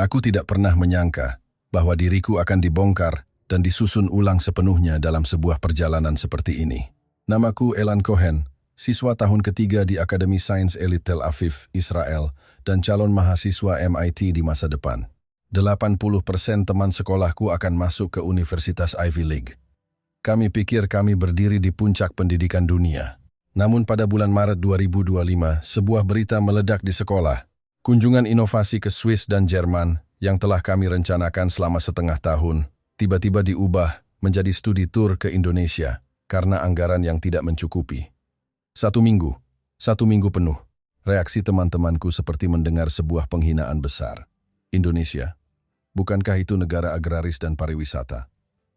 Aku tidak pernah menyangka bahwa diriku akan dibongkar dan disusun ulang sepenuhnya dalam sebuah perjalanan seperti ini. Namaku Elan Cohen, siswa tahun ketiga di Akademi Sains Elit Tel Aviv, Israel, dan calon mahasiswa MIT di masa depan. 80% teman sekolahku akan masuk ke Universitas Ivy League. Kami pikir kami berdiri di puncak pendidikan dunia. Namun pada bulan Maret 2025, sebuah berita meledak di sekolah. Kunjungan inovasi ke Swiss dan Jerman yang telah kami rencanakan selama setengah tahun, tiba-tiba diubah menjadi studi tur ke Indonesia karena anggaran yang tidak mencukupi. Satu minggu penuh, reaksi teman-temanku seperti mendengar sebuah penghinaan besar. Indonesia, bukankah itu negara agraris dan pariwisata?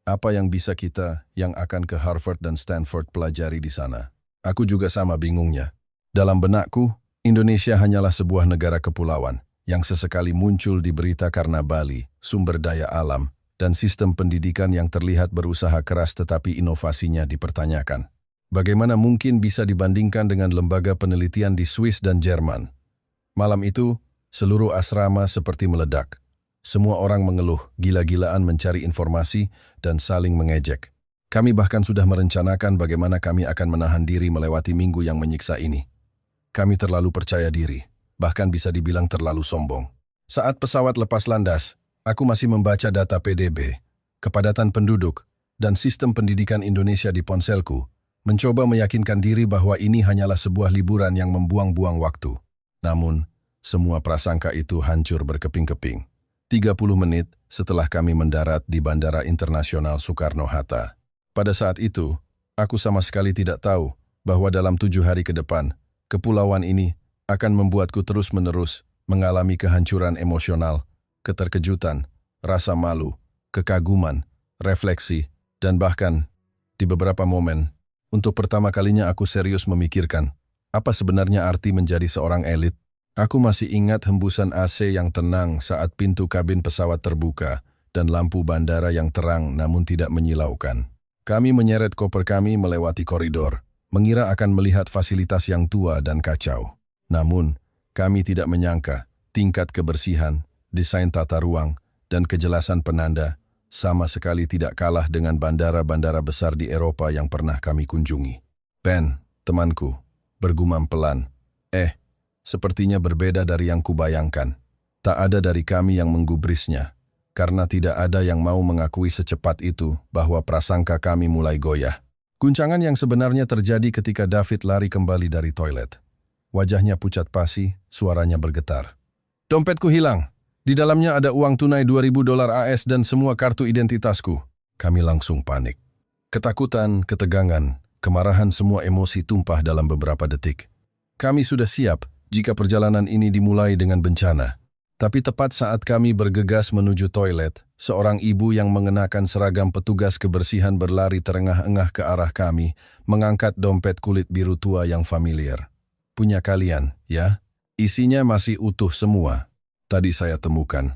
Apa yang bisa kita yang akan ke Harvard dan Stanford pelajari di sana? Aku juga sama bingungnya. Dalam benakku, Indonesia hanyalah sebuah negara kepulauan yang sesekali muncul di berita karena Bali, sumber daya alam, dan sistem pendidikan yang terlihat berusaha keras tetapi inovasinya dipertanyakan. Bagaimana mungkin bisa dibandingkan dengan lembaga penelitian di Swiss dan Jerman? Malam itu, seluruh asrama seperti meledak. Semua orang mengeluh, gila-gilaan mencari informasi, dan saling mengejek. Kami bahkan sudah merencanakan bagaimana kami akan menahan diri melewati minggu yang menyiksa ini. Kami terlalu percaya diri, bahkan bisa dibilang terlalu sombong. Saat pesawat lepas landas, aku masih membaca data PDB, kepadatan penduduk, dan sistem pendidikan Indonesia di ponselku, mencoba meyakinkan diri bahwa ini hanyalah sebuah liburan yang membuang-buang waktu. Namun, semua prasangka itu hancur berkeping-keping. 30 menit setelah kami mendarat di Bandara Internasional Soekarno-Hatta. Pada saat itu, aku sama sekali tidak tahu bahwa dalam 7 hari ke depan, kepulauan ini akan membuatku terus-menerus mengalami kehancuran emosional, keterkejutan, rasa malu, kekaguman, refleksi, dan bahkan, di beberapa momen, untuk pertama kalinya aku serius memikirkan, apa sebenarnya arti menjadi seorang elit? Aku masih ingat hembusan AC yang tenang saat pintu kabin pesawat terbuka dan lampu bandara yang terang namun tidak menyilaukan. Kami menyeret koper kami melewati koridor, mengira akan melihat fasilitas yang tua dan kacau. Namun, kami tidak menyangka tingkat kebersihan, desain tata ruang, dan kejelasan penanda sama sekali tidak kalah dengan bandara-bandara besar di Eropa yang pernah kami kunjungi. Ben, temanku, bergumam pelan. Sepertinya berbeda dari yang kubayangkan. Tak ada dari kami yang menggubrisnya, karena tidak ada yang mau mengakui secepat itu bahwa prasangka kami mulai goyah. Guncangan yang sebenarnya terjadi ketika David lari kembali dari toilet. Wajahnya pucat pasi, suaranya bergetar. Dompetku hilang. Di dalamnya ada uang tunai $2.000 AS dan semua kartu identitasku. Kami langsung panik. Ketakutan, ketegangan, kemarahan, semua emosi tumpah dalam beberapa detik. Kami sudah siap jika perjalanan ini dimulai dengan bencana. Tapi tepat saat kami bergegas menuju toilet, seorang ibu yang mengenakan seragam petugas kebersihan berlari terengah-engah ke arah kami, mengangkat dompet kulit biru tua yang familiar. Punya kalian, ya? Isinya masih utuh semua. Tadi saya temukan.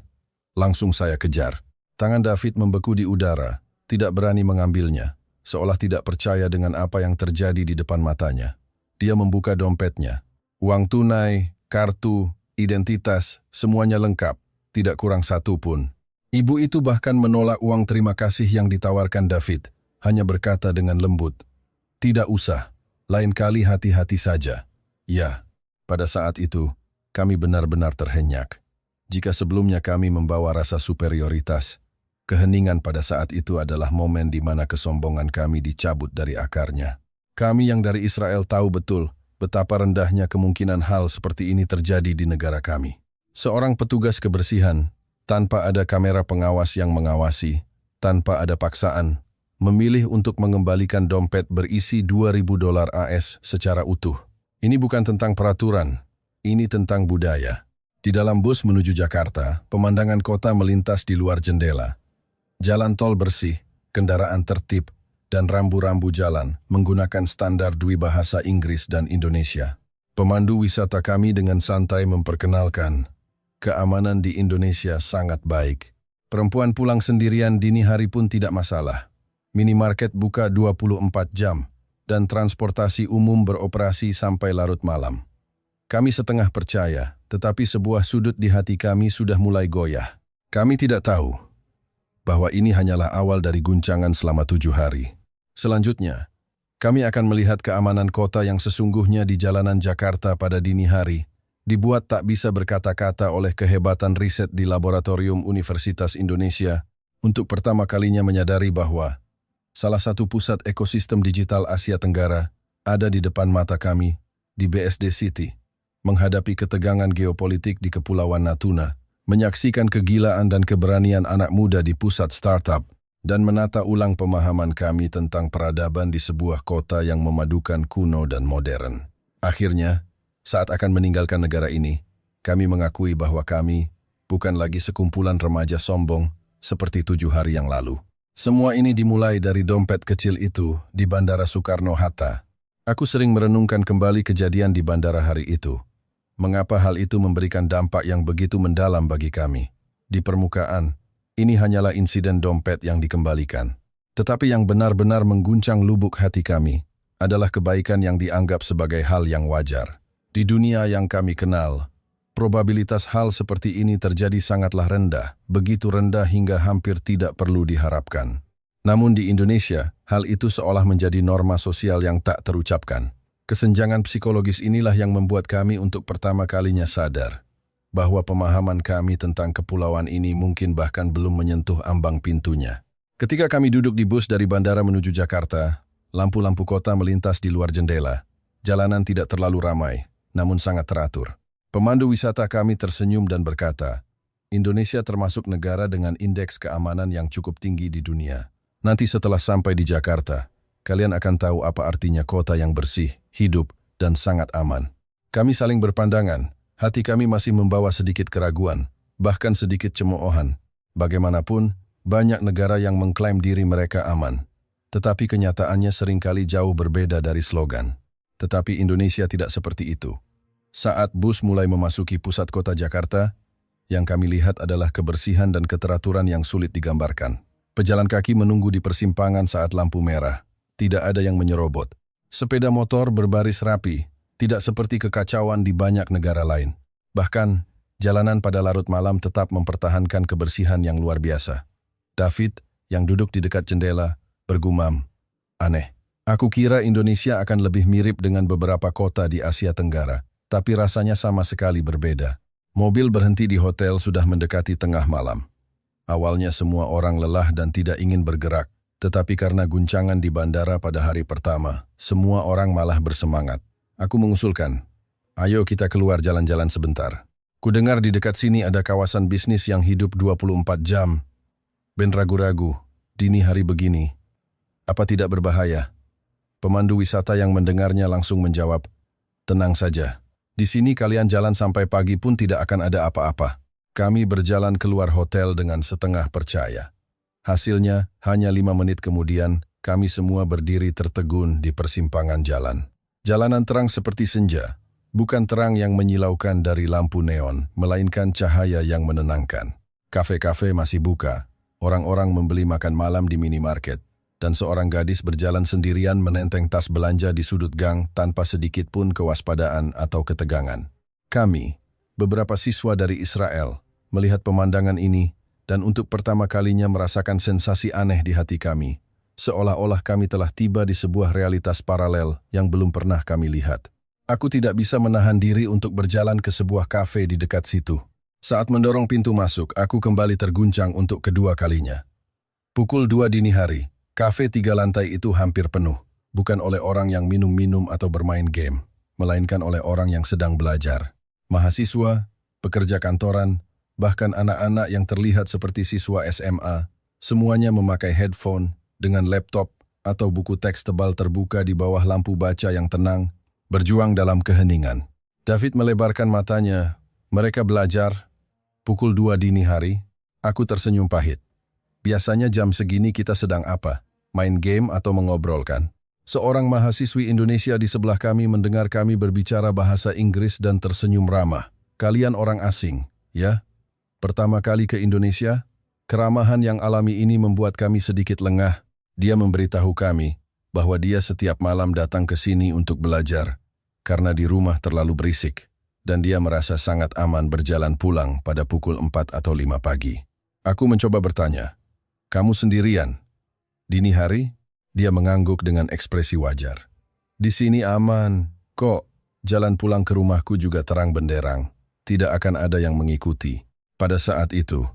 Langsung saya kejar. Tangan David membeku di udara, tidak berani mengambilnya, seolah tidak percaya dengan apa yang terjadi di depan matanya. Dia membuka dompetnya. Uang tunai, kartu, identitas, semuanya lengkap, tidak kurang satu pun. Ibu itu bahkan menolak uang terima kasih yang ditawarkan David, hanya berkata dengan lembut, "Tidak usah, lain kali hati-hati saja." Ya, pada saat itu, kami benar-benar terhenyak. Jika sebelumnya kami membawa rasa superioritas, keheningan pada saat itu adalah momen di mana kesombongan kami dicabut dari akarnya. Kami yang dari Israel tahu betul betapa rendahnya kemungkinan hal seperti ini terjadi di negara kami. Seorang petugas kebersihan, tanpa ada kamera pengawas yang mengawasi, tanpa ada paksaan, memilih untuk mengembalikan dompet berisi $2.000 AS secara utuh. Ini bukan tentang peraturan, ini tentang budaya. Di dalam bus menuju Jakarta, pemandangan kota melintas di luar jendela. Jalan tol bersih, kendaraan tertib, dan rambu-rambu jalan menggunakan standar Dwibahasa Inggris dan Indonesia. Pemandu wisata kami dengan santai memperkenalkan, keamanan di Indonesia sangat baik. Perempuan pulang sendirian dini hari pun tidak masalah. Minimarket buka 24 jam, dan transportasi umum beroperasi sampai larut malam. Kami setengah percaya, tetapi sebuah sudut di hati kami sudah mulai goyah. Kami tidak tahu bahwa ini hanyalah awal dari guncangan selama 7 hari. Selanjutnya, kami akan melihat keamanan kota yang sesungguhnya di jalanan Jakarta pada dini hari, dibuat tak bisa berkata-kata oleh kehebatan riset di Laboratorium Universitas Indonesia untuk pertama kalinya menyadari bahwa salah satu pusat ekosistem digital Asia Tenggara ada di depan mata kami di BSD City, menghadapi ketegangan geopolitik di Kepulauan Natuna, menyaksikan kegilaan dan keberanian anak muda di pusat startup, dan menata ulang pemahaman kami tentang peradaban di sebuah kota yang memadukan kuno dan modern. Akhirnya, saat akan meninggalkan negara ini, kami mengakui bahwa kami bukan lagi sekumpulan remaja sombong seperti 7 hari yang lalu. Semua ini dimulai dari dompet kecil itu di Bandara Soekarno-Hatta. Aku sering merenungkan kembali kejadian di bandara hari itu. Mengapa hal itu memberikan dampak yang begitu mendalam bagi kami? Di permukaan, ini hanyalah insiden dompet yang dikembalikan. Tetapi yang benar-benar mengguncang lubuk hati kami adalah kebaikan yang dianggap sebagai hal yang wajar. Di dunia yang kami kenal, probabilitas hal seperti ini terjadi sangatlah rendah, begitu rendah hingga hampir tidak perlu diharapkan. Namun di Indonesia, hal itu seolah menjadi norma sosial yang tak terucapkan. Kesenjangan psikologis inilah yang membuat kami untuk pertama kalinya sadar bahwa pemahaman kami tentang kepulauan ini mungkin bahkan belum menyentuh ambang pintunya. Ketika kami duduk di bus dari bandara menuju Jakarta, lampu-lampu kota melintas di luar jendela. Jalanan tidak terlalu ramai, namun sangat teratur. Pemandu wisata kami tersenyum dan berkata, Indonesia termasuk negara dengan indeks keamanan yang cukup tinggi di dunia. Nanti setelah sampai di Jakarta, kalian akan tahu apa artinya kota yang bersih, hidup, dan sangat aman. Kami saling berpandangan, hati kami masih membawa sedikit keraguan, bahkan sedikit cemoohan. Bagaimanapun, banyak negara yang mengklaim diri mereka aman. Tetapi kenyataannya seringkali jauh berbeda dari slogan. Tetapi Indonesia tidak seperti itu. Saat bus mulai memasuki pusat kota Jakarta, yang kami lihat adalah kebersihan dan keteraturan yang sulit digambarkan. Pejalan kaki menunggu di persimpangan saat lampu merah. Tidak ada yang menyerobot. Sepeda motor berbaris rapi, tidak seperti kekacauan di banyak negara lain. Bahkan, jalanan pada larut malam tetap mempertahankan kebersihan yang luar biasa. David, yang duduk di dekat jendela, bergumam, aneh. Aku kira Indonesia akan lebih mirip dengan beberapa kota di Asia Tenggara, tapi rasanya sama sekali berbeda. Mobil berhenti di hotel sudah mendekati tengah malam. Awalnya semua orang lelah dan tidak ingin bergerak. Tetapi karena guncangan di bandara pada hari pertama, semua orang malah bersemangat. Aku mengusulkan, ayo kita keluar jalan-jalan sebentar. Kudengar di dekat sini ada kawasan bisnis yang hidup 24 jam. Ben ragu-ragu, dini hari begini. Apa tidak berbahaya? Pemandu wisata yang mendengarnya langsung menjawab, tenang saja. Di sini kalian jalan sampai pagi pun tidak akan ada apa-apa. Kami berjalan keluar hotel dengan setengah percaya. Hasilnya, hanya 5 menit kemudian, kami semua berdiri tertegun di persimpangan jalan. Jalanan terang seperti senja, bukan terang yang menyilaukan dari lampu neon, melainkan cahaya yang menenangkan. Kafe-kafe masih buka, orang-orang membeli makan malam di minimarket, dan seorang gadis berjalan sendirian menenteng tas belanja di sudut gang tanpa sedikit pun kewaspadaan atau ketegangan. Kami, beberapa siswa dari Israel, melihat pemandangan ini, dan untuk pertama kalinya merasakan sensasi aneh di hati kami, seolah-olah kami telah tiba di sebuah realitas paralel yang belum pernah kami lihat. Aku tidak bisa menahan diri untuk berjalan ke sebuah kafe di dekat situ. Saat mendorong pintu masuk, aku kembali terguncang untuk kedua kalinya. Pukul 2 dini hari, kafe 3 lantai itu hampir penuh, bukan oleh orang yang minum-minum atau bermain game, melainkan oleh orang yang sedang belajar. Mahasiswa, pekerja kantoran, bahkan anak-anak yang terlihat seperti siswa SMA, semuanya memakai headphone dengan laptop atau buku teks tebal terbuka di bawah lampu baca yang tenang, berjuang dalam keheningan. David melebarkan matanya. Mereka belajar. Pukul 2 dini hari, aku tersenyum pahit. Biasanya jam segini kita sedang apa? Main game atau mengobrolkan? Seorang mahasiswi Indonesia di sebelah kami mendengar kami berbicara bahasa Inggris dan tersenyum ramah. Kalian orang asing, ya? Pertama kali ke Indonesia, keramahan yang alami ini membuat kami sedikit lengah. Dia memberitahu kami bahwa dia setiap malam datang ke sini untuk belajar, karena di rumah terlalu berisik. dan dia merasa sangat aman berjalan pulang pada pukul 4 atau 5 pagi. Aku mencoba bertanya, "Kamu sendirian?" Dini hari, dia mengangguk dengan ekspresi wajar. "Di sini aman, kok. Jalan pulang ke rumahku juga terang benderang. Tidak akan ada yang mengikuti." Pada saat itu,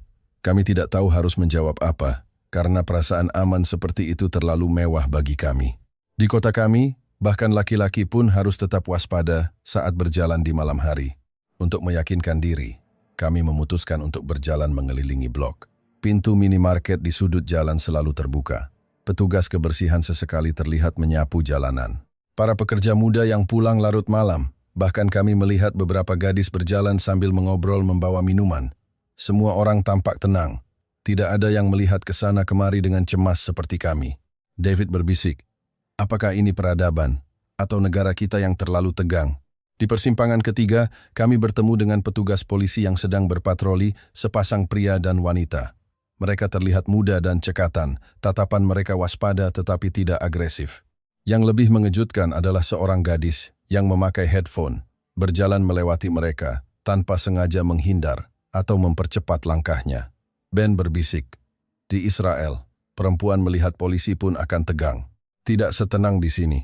kami tidak tahu harus menjawab apa, karena perasaan aman seperti itu terlalu mewah bagi kami. Di kota kami, bahkan laki-laki pun harus tetap waspada saat berjalan di malam hari. Untuk meyakinkan diri, kami memutuskan untuk berjalan mengelilingi blok. Pintu minimarket di sudut jalan selalu terbuka. Petugas kebersihan sesekali terlihat menyapu jalanan. Para pekerja muda yang pulang larut malam, bahkan kami melihat beberapa gadis berjalan sambil mengobrol membawa minuman. Semua orang tampak tenang. Tidak ada yang melihat ke sana kemari dengan cemas seperti kami. David berbisik, "Apakah ini peradaban? Atau negara kita yang terlalu tegang?" Di persimpangan ketiga, kami bertemu dengan petugas polisi yang sedang berpatroli, sepasang pria dan wanita. Mereka terlihat muda dan cekatan, tatapan mereka waspada tetapi tidak agresif. Yang lebih mengejutkan adalah seorang gadis yang memakai headphone, berjalan melewati mereka tanpa sengaja menghindar atau mempercepat langkahnya. Ben berbisik, "Di Israel, perempuan melihat polisi pun akan tegang. Tidak setenang di sini."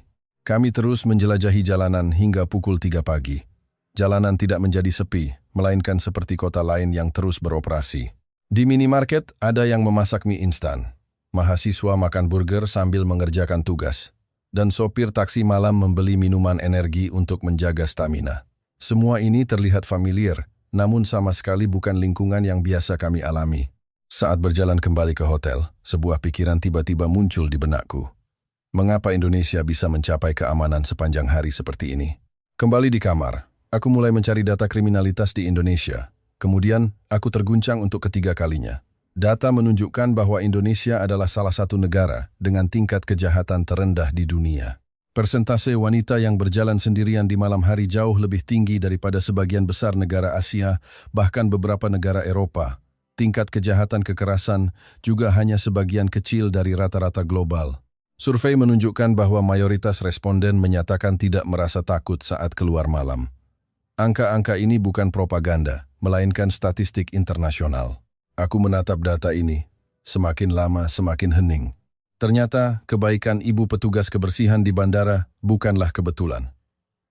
Kami terus menjelajahi jalanan hingga pukul 3 pagi. Jalanan tidak menjadi sepi, melainkan seperti kota lain yang terus beroperasi. Di minimarket ada yang memasak mie instan. Mahasiswa makan burger sambil mengerjakan tugas. Dan sopir taksi malam membeli minuman energi untuk menjaga stamina. Semua ini terlihat familiar, namun sama sekali bukan lingkungan yang biasa kami alami. Saat berjalan kembali ke hotel, sebuah pikiran tiba-tiba muncul di benakku. Mengapa Indonesia bisa mencapai keamanan sepanjang hari seperti ini? Kembali di kamar, aku mulai mencari data kriminalitas di Indonesia. Kemudian, aku terguncang untuk ketiga kalinya. Data menunjukkan bahwa Indonesia adalah salah satu negara dengan tingkat kejahatan terendah di dunia. Persentase wanita yang berjalan sendirian di malam hari jauh lebih tinggi daripada sebagian besar negara Asia, bahkan beberapa negara Eropa. Tingkat kejahatan kekerasan juga hanya sebagian kecil dari rata-rata global. Survei menunjukkan bahwa mayoritas responden menyatakan tidak merasa takut saat keluar malam. Angka-angka ini bukan propaganda, melainkan statistik internasional. Aku menatap data ini, semakin lama semakin hening. Ternyata kebaikan ibu petugas kebersihan di bandara bukanlah kebetulan,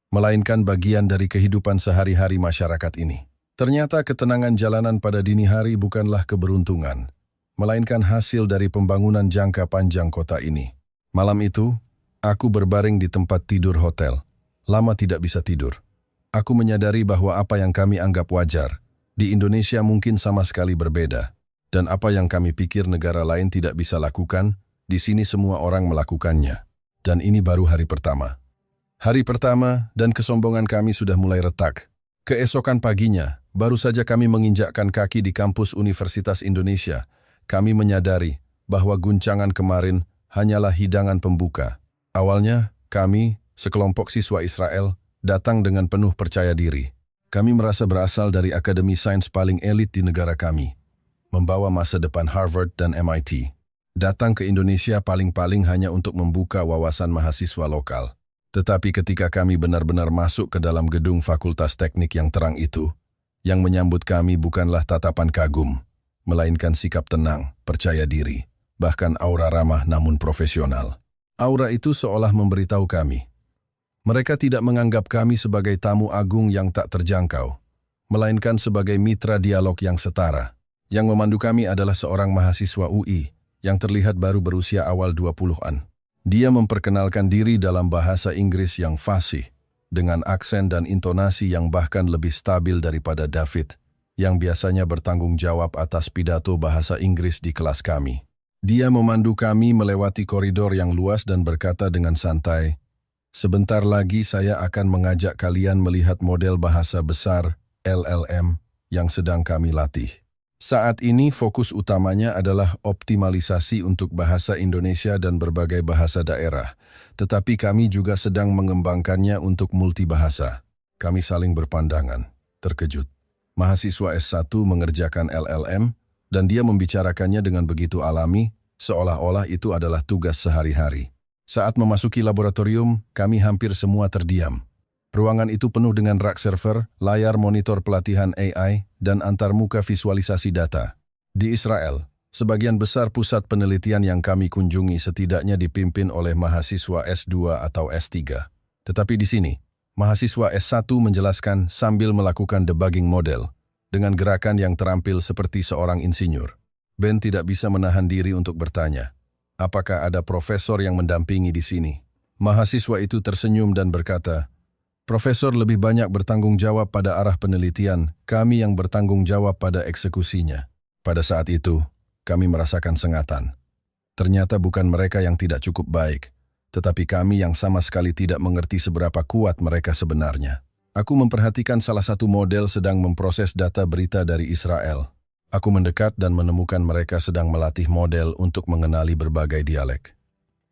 melainkan bagian dari kehidupan sehari-hari masyarakat ini. Ternyata ketenangan jalanan pada dini hari bukanlah keberuntungan, melainkan hasil dari pembangunan jangka panjang kota ini. Malam itu, aku berbaring di tempat tidur hotel. Lama tidak bisa tidur. Aku menyadari bahwa apa yang kami anggap wajar, di Indonesia mungkin sama sekali berbeda. Dan apa yang kami pikir negara lain tidak bisa lakukan, di sini semua orang melakukannya. Dan ini baru hari pertama. Hari pertama dan kesombongan kami sudah mulai retak. Keesokan paginya, baru saja kami menginjakkan kaki di kampus Universitas Indonesia. Kami menyadari bahwa guncangan kemarin hanyalah hidangan pembuka. Awalnya, kami, sekelompok siswa Israel, datang dengan penuh percaya diri. Kami merasa berasal dari akademi sains paling elit di negara kami, membawa masa depan Harvard dan MIT. Datang ke Indonesia paling-paling hanya untuk membuka wawasan mahasiswa lokal. Tetapi ketika kami benar-benar masuk ke dalam gedung Fakultas Teknik yang terang itu, yang menyambut kami bukanlah tatapan kagum, melainkan sikap tenang, percaya diri. Bahkan aura ramah namun profesional. Aura itu seolah memberitahu kami. Mereka tidak menganggap kami sebagai tamu agung yang tak terjangkau, melainkan sebagai mitra dialog yang setara. Yang memandu kami adalah seorang mahasiswa UI yang terlihat baru berusia awal 20-an. Dia memperkenalkan diri dalam bahasa Inggris yang fasih, dengan aksen dan intonasi yang bahkan lebih stabil daripada David, yang biasanya bertanggung jawab atas pidato bahasa Inggris di kelas kami. Dia memandu kami melewati koridor yang luas dan berkata dengan santai, "Sebentar lagi saya akan mengajak kalian melihat model bahasa besar, LLM, yang sedang kami latih. Saat ini fokus utamanya adalah optimalisasi untuk bahasa Indonesia dan berbagai bahasa daerah, tetapi kami juga sedang mengembangkannya untuk multibahasa." Kami saling berpandangan, terkejut. Mahasiswa S1 mengerjakan LLM, dan dia membicarakannya dengan begitu alami, seolah-olah itu adalah tugas sehari-hari. Saat memasuki laboratorium, kami hampir semua terdiam. Ruangan itu penuh dengan rak server, layar monitor pelatihan AI, dan antarmuka visualisasi data. Di Israel, sebagian besar pusat penelitian yang kami kunjungi setidaknya dipimpin oleh mahasiswa S2 atau S3. Tetapi di sini, mahasiswa S1 menjelaskan sambil melakukan debugging model, dengan gerakan yang terampil seperti seorang insinyur. Ben tidak bisa menahan diri untuk bertanya, apakah ada profesor yang mendampingi di sini? Mahasiswa itu tersenyum dan berkata, Profesor lebih banyak bertanggung jawab pada arah penelitian, kami yang bertanggung jawab pada eksekusinya. Pada saat itu, kami merasakan sengatan. Ternyata bukan mereka yang tidak cukup baik, tetapi kami yang sama sekali tidak mengerti seberapa kuat mereka sebenarnya. Aku memperhatikan salah satu model sedang memproses data berita dari Israel. Aku mendekat dan menemukan mereka sedang melatih model untuk mengenali berbagai dialek.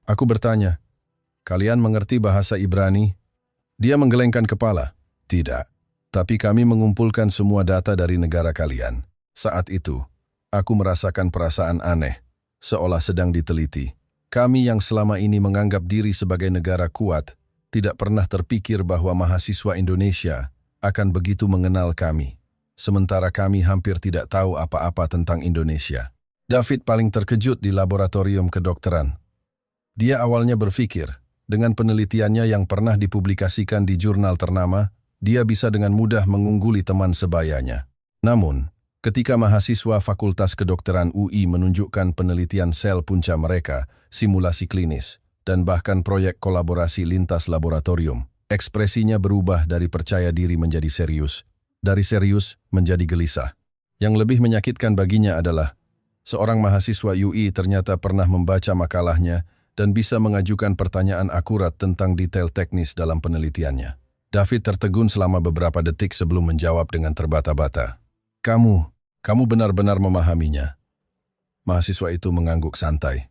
Aku bertanya, kalian mengerti bahasa Ibrani? Dia menggelengkan kepala. Tidak, tapi kami mengumpulkan semua data dari negara kalian. Saat itu, aku merasakan perasaan aneh, seolah sedang diteliti. Kami yang selama ini menganggap diri sebagai negara kuat, tidak pernah terpikir bahwa mahasiswa Indonesia akan begitu mengenal kami. Sementara kami hampir tidak tahu apa-apa tentang Indonesia. David paling terkejut di laboratorium kedokteran. Dia awalnya berpikir, dengan penelitiannya yang pernah dipublikasikan di jurnal ternama, dia bisa dengan mudah mengungguli teman sebayanya. Namun, ketika mahasiswa Fakultas Kedokteran UI menunjukkan penelitian sel punca mereka, simulasi klinis, dan bahkan proyek kolaborasi lintas laboratorium, ekspresinya berubah dari percaya diri menjadi serius, dari serius menjadi gelisah. Yang lebih menyakitkan baginya adalah, seorang mahasiswa UI ternyata pernah membaca makalahnya dan bisa mengajukan pertanyaan akurat tentang detail teknis dalam penelitiannya. David tertegun selama beberapa detik sebelum menjawab dengan terbata-bata. Kamu benar-benar memahaminya. Mahasiswa itu mengangguk santai.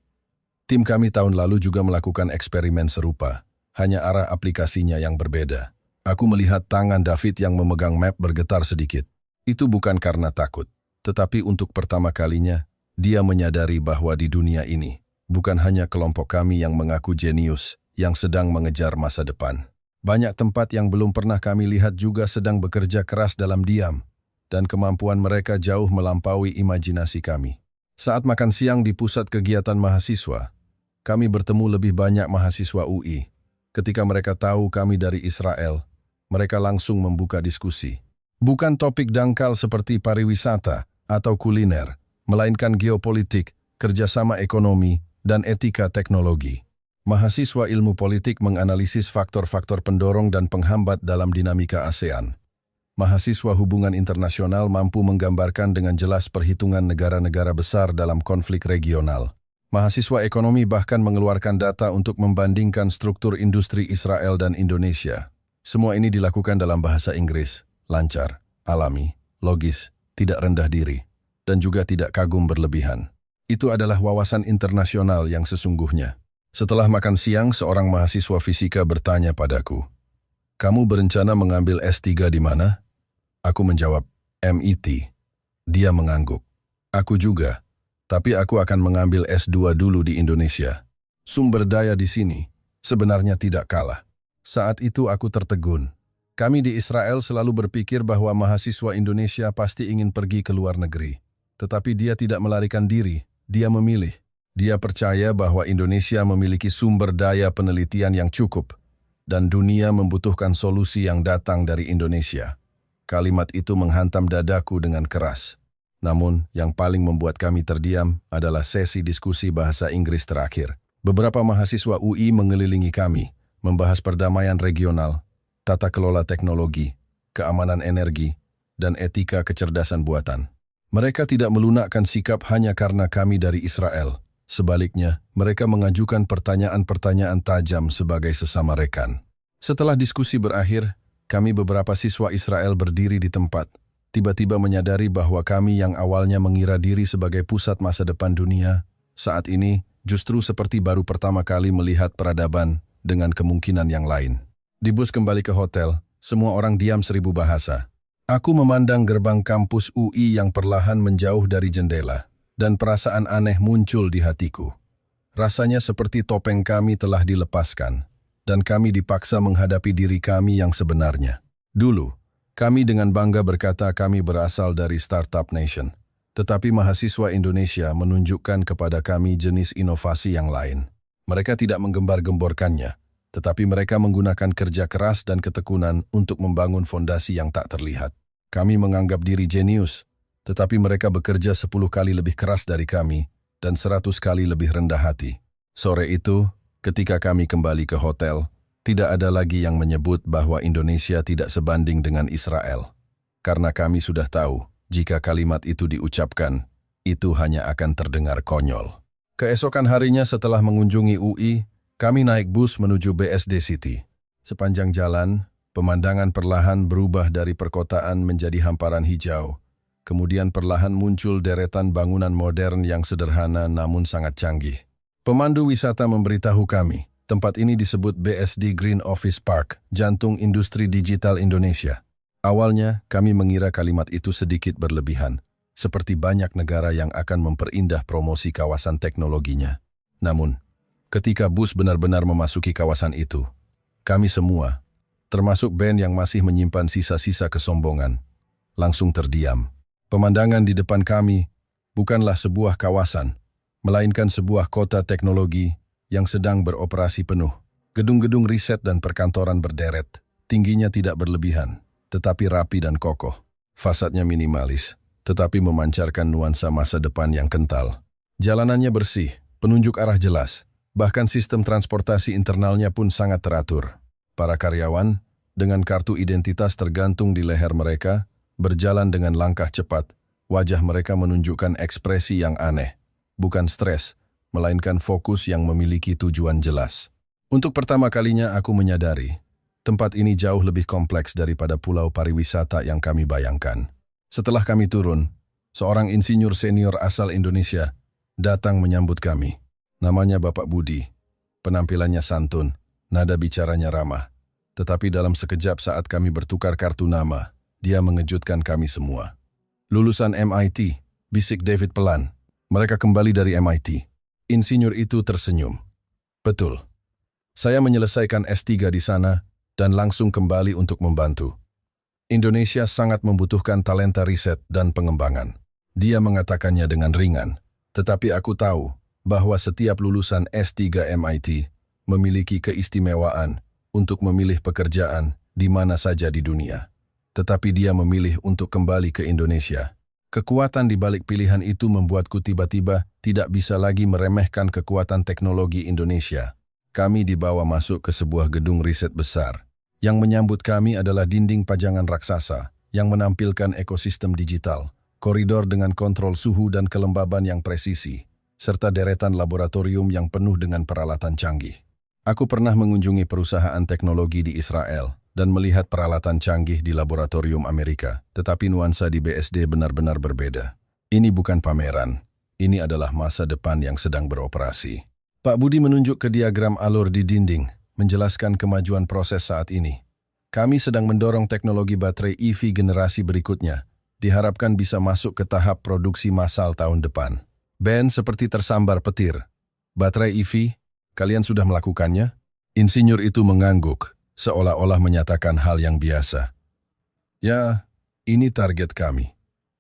Tim kami tahun lalu juga melakukan eksperimen serupa, hanya arah aplikasinya yang berbeda. Aku melihat tangan David yang memegang map bergetar sedikit. Itu bukan karena takut, tetapi untuk pertama kalinya, dia menyadari bahwa di dunia ini, bukan hanya kelompok kami yang mengaku jenius, yang sedang mengejar masa depan. Banyak tempat yang belum pernah kami lihat juga sedang bekerja keras dalam diam, dan kemampuan mereka jauh melampaui imajinasi kami. Saat makan siang di pusat kegiatan mahasiswa, kami bertemu lebih banyak mahasiswa UI. Ketika mereka tahu kami dari Israel, mereka langsung membuka diskusi. Bukan topik dangkal seperti pariwisata atau kuliner, melainkan geopolitik, kerjasama ekonomi, dan etika teknologi. Mahasiswa ilmu politik menganalisis faktor-faktor pendorong dan penghambat dalam dinamika ASEAN. Mahasiswa hubungan internasional mampu menggambarkan dengan jelas perhitungan negara-negara besar dalam konflik regional. Mahasiswa ekonomi bahkan mengeluarkan data untuk membandingkan struktur industri Israel dan Indonesia. Semua ini dilakukan dalam bahasa Inggris, lancar, alami, logis, tidak rendah diri, dan juga tidak kagum berlebihan. Itu adalah wawasan internasional yang sesungguhnya. Setelah makan siang, seorang mahasiswa fisika bertanya padaku, "Kamu berencana mengambil S3 di mana?" Aku menjawab, "MIT." Dia mengangguk. Aku juga, tapi aku akan mengambil S2 dulu di Indonesia. Sumber daya di sini sebenarnya tidak kalah. Saat itu aku tertegun. Kami di Israel selalu berpikir bahwa mahasiswa Indonesia pasti ingin pergi ke luar negeri. Tetapi dia tidak melarikan diri. Dia memilih. Dia percaya bahwa Indonesia memiliki sumber daya penelitian yang cukup, dan dunia membutuhkan solusi yang datang dari Indonesia. Kalimat itu menghantam dadaku dengan keras. Namun, yang paling membuat kami terdiam adalah sesi diskusi bahasa Inggris terakhir. Beberapa mahasiswa UI mengelilingi kami, membahas perdamaian regional, tata kelola teknologi, keamanan energi, dan etika kecerdasan buatan. Mereka tidak melunakkan sikap hanya karena kami dari Israel. Sebaliknya, mereka mengajukan pertanyaan-pertanyaan tajam sebagai sesama rekan. Setelah diskusi berakhir, kami beberapa siswa Israel berdiri di tempat, tiba-tiba menyadari bahwa kami yang awalnya mengira diri sebagai pusat masa depan dunia, saat ini justru seperti baru pertama kali melihat peradaban dengan kemungkinan yang lain. Di bus kembali ke hotel, semua orang diam 1000 bahasa. Aku memandang gerbang kampus UI yang perlahan menjauh dari jendela, dan perasaan aneh muncul di hatiku. Rasanya seperti topeng kami telah dilepaskan. dan kami dipaksa menghadapi diri kami yang sebenarnya. Dulu, kami dengan bangga berkata kami berasal dari Startup Nation. Tetapi mahasiswa Indonesia menunjukkan kepada kami jenis inovasi yang lain. Mereka tidak menggembar-gemborkannya, tetapi mereka menggunakan kerja keras dan ketekunan untuk membangun fondasi yang tak terlihat. Kami menganggap diri jenius, tetapi mereka bekerja 10 kali lebih keras dari kami dan 100 kali lebih rendah hati. Sore itu, ketika kami kembali ke hotel, tidak ada lagi yang menyebut bahwa Indonesia tidak sebanding dengan Israel. Karena kami sudah tahu, jika kalimat itu diucapkan, itu hanya akan terdengar konyol. Keesokan harinya setelah mengunjungi UI, kami naik bus menuju BSD City. Sepanjang jalan, pemandangan perlahan berubah dari perkotaan menjadi hamparan hijau. Kemudian perlahan muncul deretan bangunan modern yang sederhana namun sangat canggih. Pemandu wisata memberitahu kami, tempat ini disebut BSD Green Office Park, jantung industri digital Indonesia. Awalnya, kami mengira kalimat itu sedikit berlebihan, seperti banyak negara yang akan memperindah promosi kawasan teknologinya. Namun, ketika bus benar-benar memasuki kawasan itu, kami semua, termasuk band yang masih menyimpan sisa-sisa kesombongan, langsung terdiam. Pemandangan di depan kami bukanlah sebuah kawasan, melainkan sebuah kota teknologi yang sedang beroperasi penuh. Gedung-gedung riset dan perkantoran berderet, tingginya tidak berlebihan, tetapi rapi dan kokoh. Fasadnya minimalis, tetapi memancarkan nuansa masa depan yang kental. Jalanannya bersih, penunjuk arah jelas, bahkan sistem transportasi internalnya pun sangat teratur. Para karyawan, dengan kartu identitas tergantung di leher mereka, berjalan dengan langkah cepat. Wajah mereka menunjukkan ekspresi yang aneh, bukan stres, melainkan fokus yang memiliki tujuan jelas. Untuk pertama kalinya aku menyadari, tempat ini jauh lebih kompleks daripada pulau pariwisata yang kami bayangkan. Setelah kami turun, seorang insinyur senior asal Indonesia datang menyambut kami. Namanya Bapak Budi. Penampilannya santun, nada bicaranya ramah. Tetapi dalam sekejap saat kami bertukar kartu nama, dia mengejutkan kami semua. Lulusan MIT, bisik David pelan. Mereka kembali dari MIT. Insinyur itu tersenyum. Betul. Saya menyelesaikan S3 di sana dan langsung kembali untuk membantu. Indonesia sangat membutuhkan talenta riset dan pengembangan. Dia mengatakannya dengan ringan. Tetapi aku tahu bahwa setiap lulusan S3 MIT memiliki keistimewaan untuk memilih pekerjaan di mana saja di dunia. Tetapi dia memilih untuk kembali ke Indonesia. Kekuatan di balik pilihan itu membuatku tiba-tiba tidak bisa lagi meremehkan kekuatan teknologi Indonesia. Kami dibawa masuk ke sebuah gedung riset besar. Yang menyambut kami adalah dinding pajangan raksasa yang menampilkan ekosistem digital, koridor dengan kontrol suhu dan kelembaban yang presisi, serta deretan laboratorium yang penuh dengan peralatan canggih. Aku pernah mengunjungi perusahaan teknologi di Israel dan melihat peralatan canggih di laboratorium Amerika, tetapi nuansa di BSD benar-benar berbeda. Ini bukan pameran, ini adalah masa depan yang sedang beroperasi. Pak Budi menunjuk ke diagram alur di dinding, menjelaskan kemajuan proses saat ini. Kami sedang mendorong teknologi baterai EV generasi berikutnya, diharapkan bisa masuk ke tahap produksi massal tahun depan. Ben seperti tersambar petir. Baterai EV, kalian sudah melakukannya? Insinyur itu mengangguk, seolah-olah menyatakan hal yang biasa. Ya, ini target kami.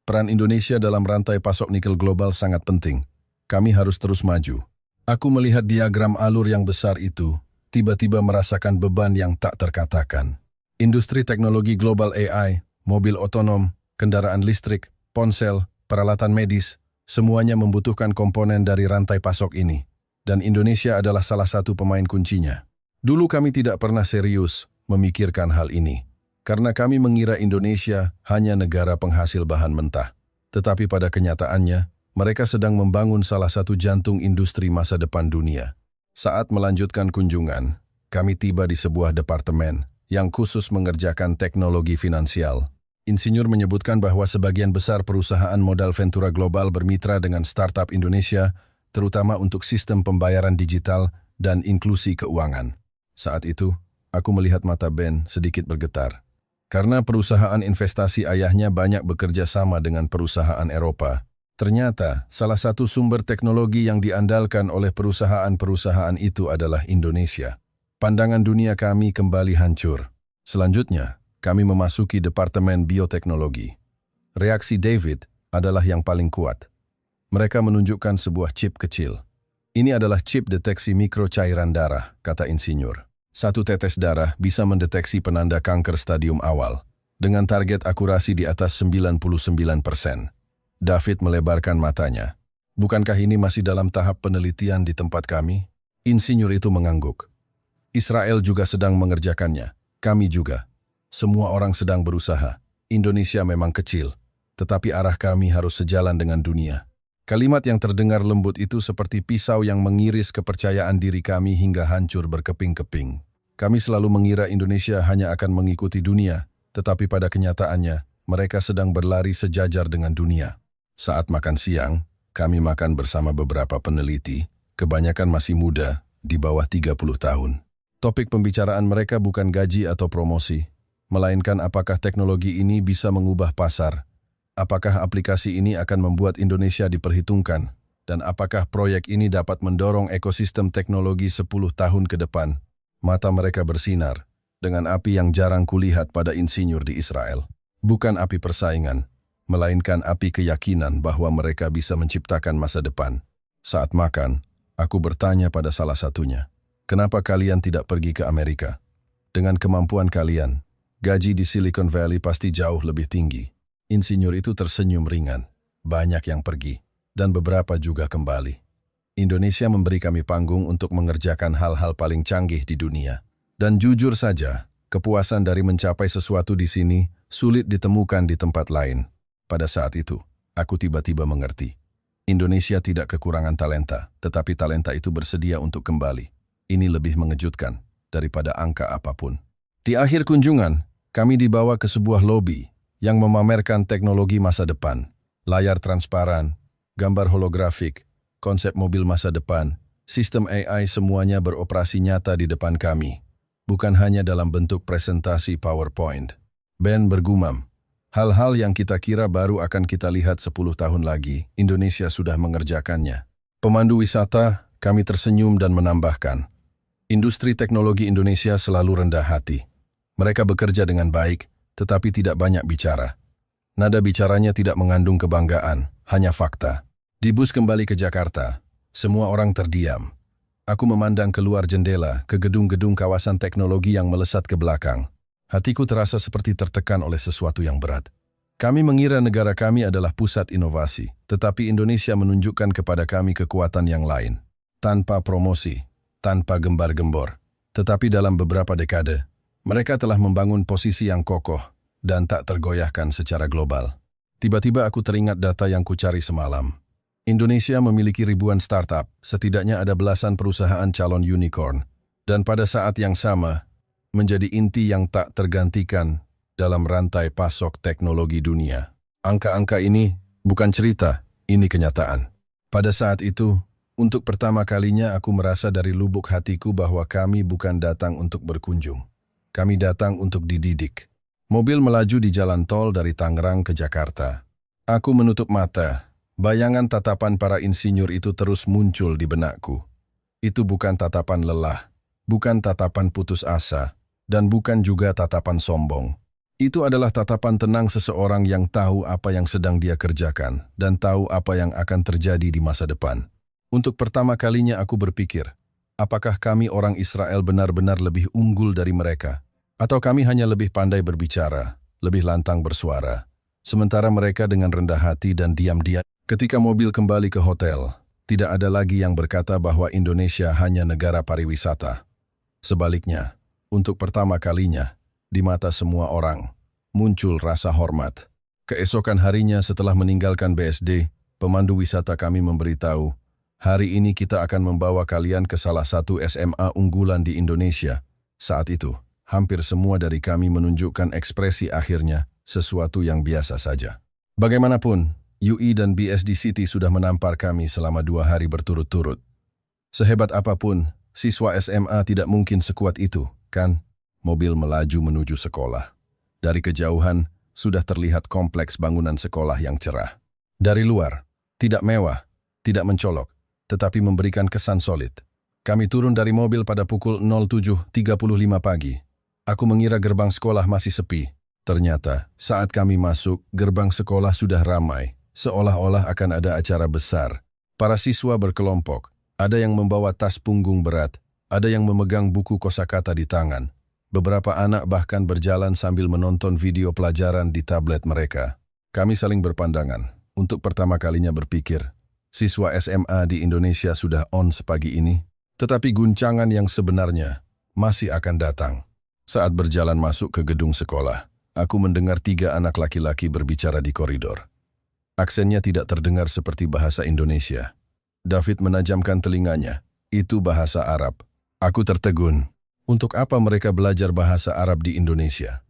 Peran Indonesia dalam rantai pasok nikel global sangat penting. Kami harus terus maju. Aku melihat diagram alur yang besar itu, tiba-tiba merasakan beban yang tak terkatakan. Industri teknologi global AI, mobil otonom, kendaraan listrik, ponsel, peralatan medis, semuanya membutuhkan komponen dari rantai pasok ini. Dan Indonesia adalah salah satu pemain kuncinya. Dulu kami tidak pernah serius memikirkan hal ini, karena kami mengira Indonesia hanya negara penghasil bahan mentah. Tetapi pada kenyataannya, mereka sedang membangun salah satu jantung industri masa depan dunia. Saat melanjutkan kunjungan, kami tiba di sebuah departemen yang khusus mengerjakan teknologi finansial. Insinyur menyebutkan bahwa sebagian besar perusahaan modal ventura global bermitra dengan startup Indonesia, terutama untuk sistem pembayaran digital dan inklusi keuangan. Saat itu, aku melihat mata Ben sedikit bergetar. Karena perusahaan investasi ayahnya banyak bekerja sama dengan perusahaan Eropa. Ternyata, salah satu sumber teknologi yang diandalkan oleh perusahaan-perusahaan itu adalah Indonesia. Pandangan dunia kami kembali hancur. Selanjutnya, kami memasuki Departemen Bioteknologi. Reaksi David adalah yang paling kuat. Mereka menunjukkan sebuah chip kecil. Ini adalah chip deteksi mikrocairan darah, kata insinyur. Satu tetes darah bisa mendeteksi penanda kanker stadium awal, dengan target akurasi di atas 99%. David melebarkan matanya. Bukankah ini masih dalam tahap penelitian di tempat kami? Insinyur itu mengangguk. Israel juga sedang mengerjakannya. Kami juga. Semua orang sedang berusaha. Indonesia memang kecil, tetapi arah kami harus sejalan dengan dunia. Kalimat yang terdengar lembut itu seperti pisau yang mengiris kepercayaan diri kami hingga hancur berkeping-keping. Kami selalu mengira Indonesia hanya akan mengikuti dunia, tetapi pada kenyataannya, mereka sedang berlari sejajar dengan dunia. Saat makan siang, kami makan bersama beberapa peneliti, kebanyakan masih muda, di bawah 30 tahun. Topik pembicaraan mereka bukan gaji atau promosi, melainkan apakah teknologi ini bisa mengubah pasar, apakah aplikasi ini akan membuat Indonesia diperhitungkan, dan apakah proyek ini dapat mendorong ekosistem teknologi 10 tahun ke depan. Mata mereka bersinar, dengan api yang jarang kulihat pada insinyur di Israel. Bukan api persaingan, melainkan api keyakinan bahwa mereka bisa menciptakan masa depan. Saat makan, aku bertanya pada salah satunya, kenapa kalian tidak pergi ke Amerika? Dengan kemampuan kalian, gaji di Silicon Valley pasti jauh lebih tinggi. Insinyur itu tersenyum ringan. Banyak yang pergi, dan beberapa juga kembali. Indonesia memberi kami panggung untuk mengerjakan hal-hal paling canggih di dunia. Dan jujur saja, kepuasan dari mencapai sesuatu di sini sulit ditemukan di tempat lain. Pada saat itu, aku tiba-tiba mengerti. Indonesia tidak kekurangan talenta, tetapi talenta itu bersedia untuk kembali. Ini lebih mengejutkan daripada angka apapun. Di akhir kunjungan, kami dibawa ke sebuah lobi yang memamerkan teknologi masa depan. Layar transparan, gambar holografik, konsep mobil masa depan, sistem AI semuanya beroperasi nyata di depan kami. Bukan hanya dalam bentuk presentasi PowerPoint. Ben bergumam, hal-hal yang kita kira baru akan kita lihat 10 tahun lagi, Indonesia sudah mengerjakannya. Pemandu wisata, kami tersenyum dan menambahkan, industri teknologi Indonesia selalu rendah hati. Mereka bekerja dengan baik, tetapi tidak banyak bicara. Nada bicaranya tidak mengandung kebanggaan, hanya fakta. Di bus kembali ke Jakarta, semua orang terdiam. Aku memandang keluar jendela ke gedung-gedung kawasan teknologi yang melesat ke belakang. Hatiku terasa seperti tertekan oleh sesuatu yang berat. Kami mengira negara kami adalah pusat inovasi, tetapi Indonesia menunjukkan kepada kami kekuatan yang lain. Tanpa promosi, tanpa gembar-gembor. Tetapi dalam beberapa dekade, mereka telah membangun posisi yang kokoh dan tak tergoyahkan secara global. Tiba-tiba aku teringat data yang kucari semalam. Indonesia memiliki ribuan startup, setidaknya ada belasan perusahaan calon unicorn, dan pada saat yang sama, menjadi inti yang tak tergantikan dalam rantai pasok teknologi dunia. Angka-angka ini bukan cerita, ini kenyataan. Pada saat itu, untuk pertama kalinya aku merasa dari lubuk hatiku bahwa kami bukan datang untuk berkunjung. Kami datang untuk dididik. Mobil melaju di jalan tol dari Tangerang ke Jakarta. Aku menutup mata. Bayangan tatapan para insinyur itu terus muncul di benakku. Itu bukan tatapan lelah, bukan tatapan putus asa, dan bukan juga tatapan sombong. Itu adalah tatapan tenang seseorang yang tahu apa yang sedang dia kerjakan dan tahu apa yang akan terjadi di masa depan. Untuk pertama kalinya aku berpikir, apakah kami orang Israel benar-benar lebih unggul dari mereka? Atau kami hanya lebih pandai berbicara, lebih lantang bersuara, sementara mereka dengan rendah hati dan diam-diam. Ketika mobil kembali ke hotel, tidak ada lagi yang berkata bahwa Indonesia hanya negara pariwisata. Sebaliknya, untuk pertama kalinya, di mata semua orang, muncul rasa hormat. Keesokan harinya setelah meninggalkan BSD, pemandu wisata kami memberitahu, hari ini kita akan membawa kalian ke salah satu SMA unggulan di Indonesia. Saat itu, hampir semua dari kami menunjukkan ekspresi akhirnya, sesuatu yang biasa saja. Bagaimanapun, UI dan BSD City sudah menampar kami selama 2 hari berturut-turut. Sehebat apapun, siswa SMA tidak mungkin sekuat itu, kan? Mobil melaju menuju sekolah. Dari kejauhan, sudah terlihat kompleks bangunan sekolah yang cerah. Dari luar, tidak mewah, tidak mencolok, tetapi memberikan kesan solid. Kami turun dari mobil pada pukul 07.35 pagi. Aku mengira gerbang sekolah masih sepi. Ternyata, saat kami masuk, gerbang sekolah sudah ramai, seolah-olah akan ada acara besar. Para siswa berkelompok, ada yang membawa tas punggung berat, ada yang memegang buku kosakata di tangan. Beberapa anak bahkan berjalan sambil menonton video pelajaran di tablet mereka. Kami saling berpandangan. Untuk pertama kalinya berpikir, siswa SMA di Indonesia sudah on sepagi ini. Tetapi guncangan yang sebenarnya masih akan datang. Saat berjalan masuk ke gedung sekolah, aku mendengar 3 anak laki-laki berbicara di koridor. Aksennya tidak terdengar seperti bahasa Indonesia. David menajamkan telinganya. Itu bahasa Arab. Aku tertegun. Untuk apa mereka belajar bahasa Arab di Indonesia?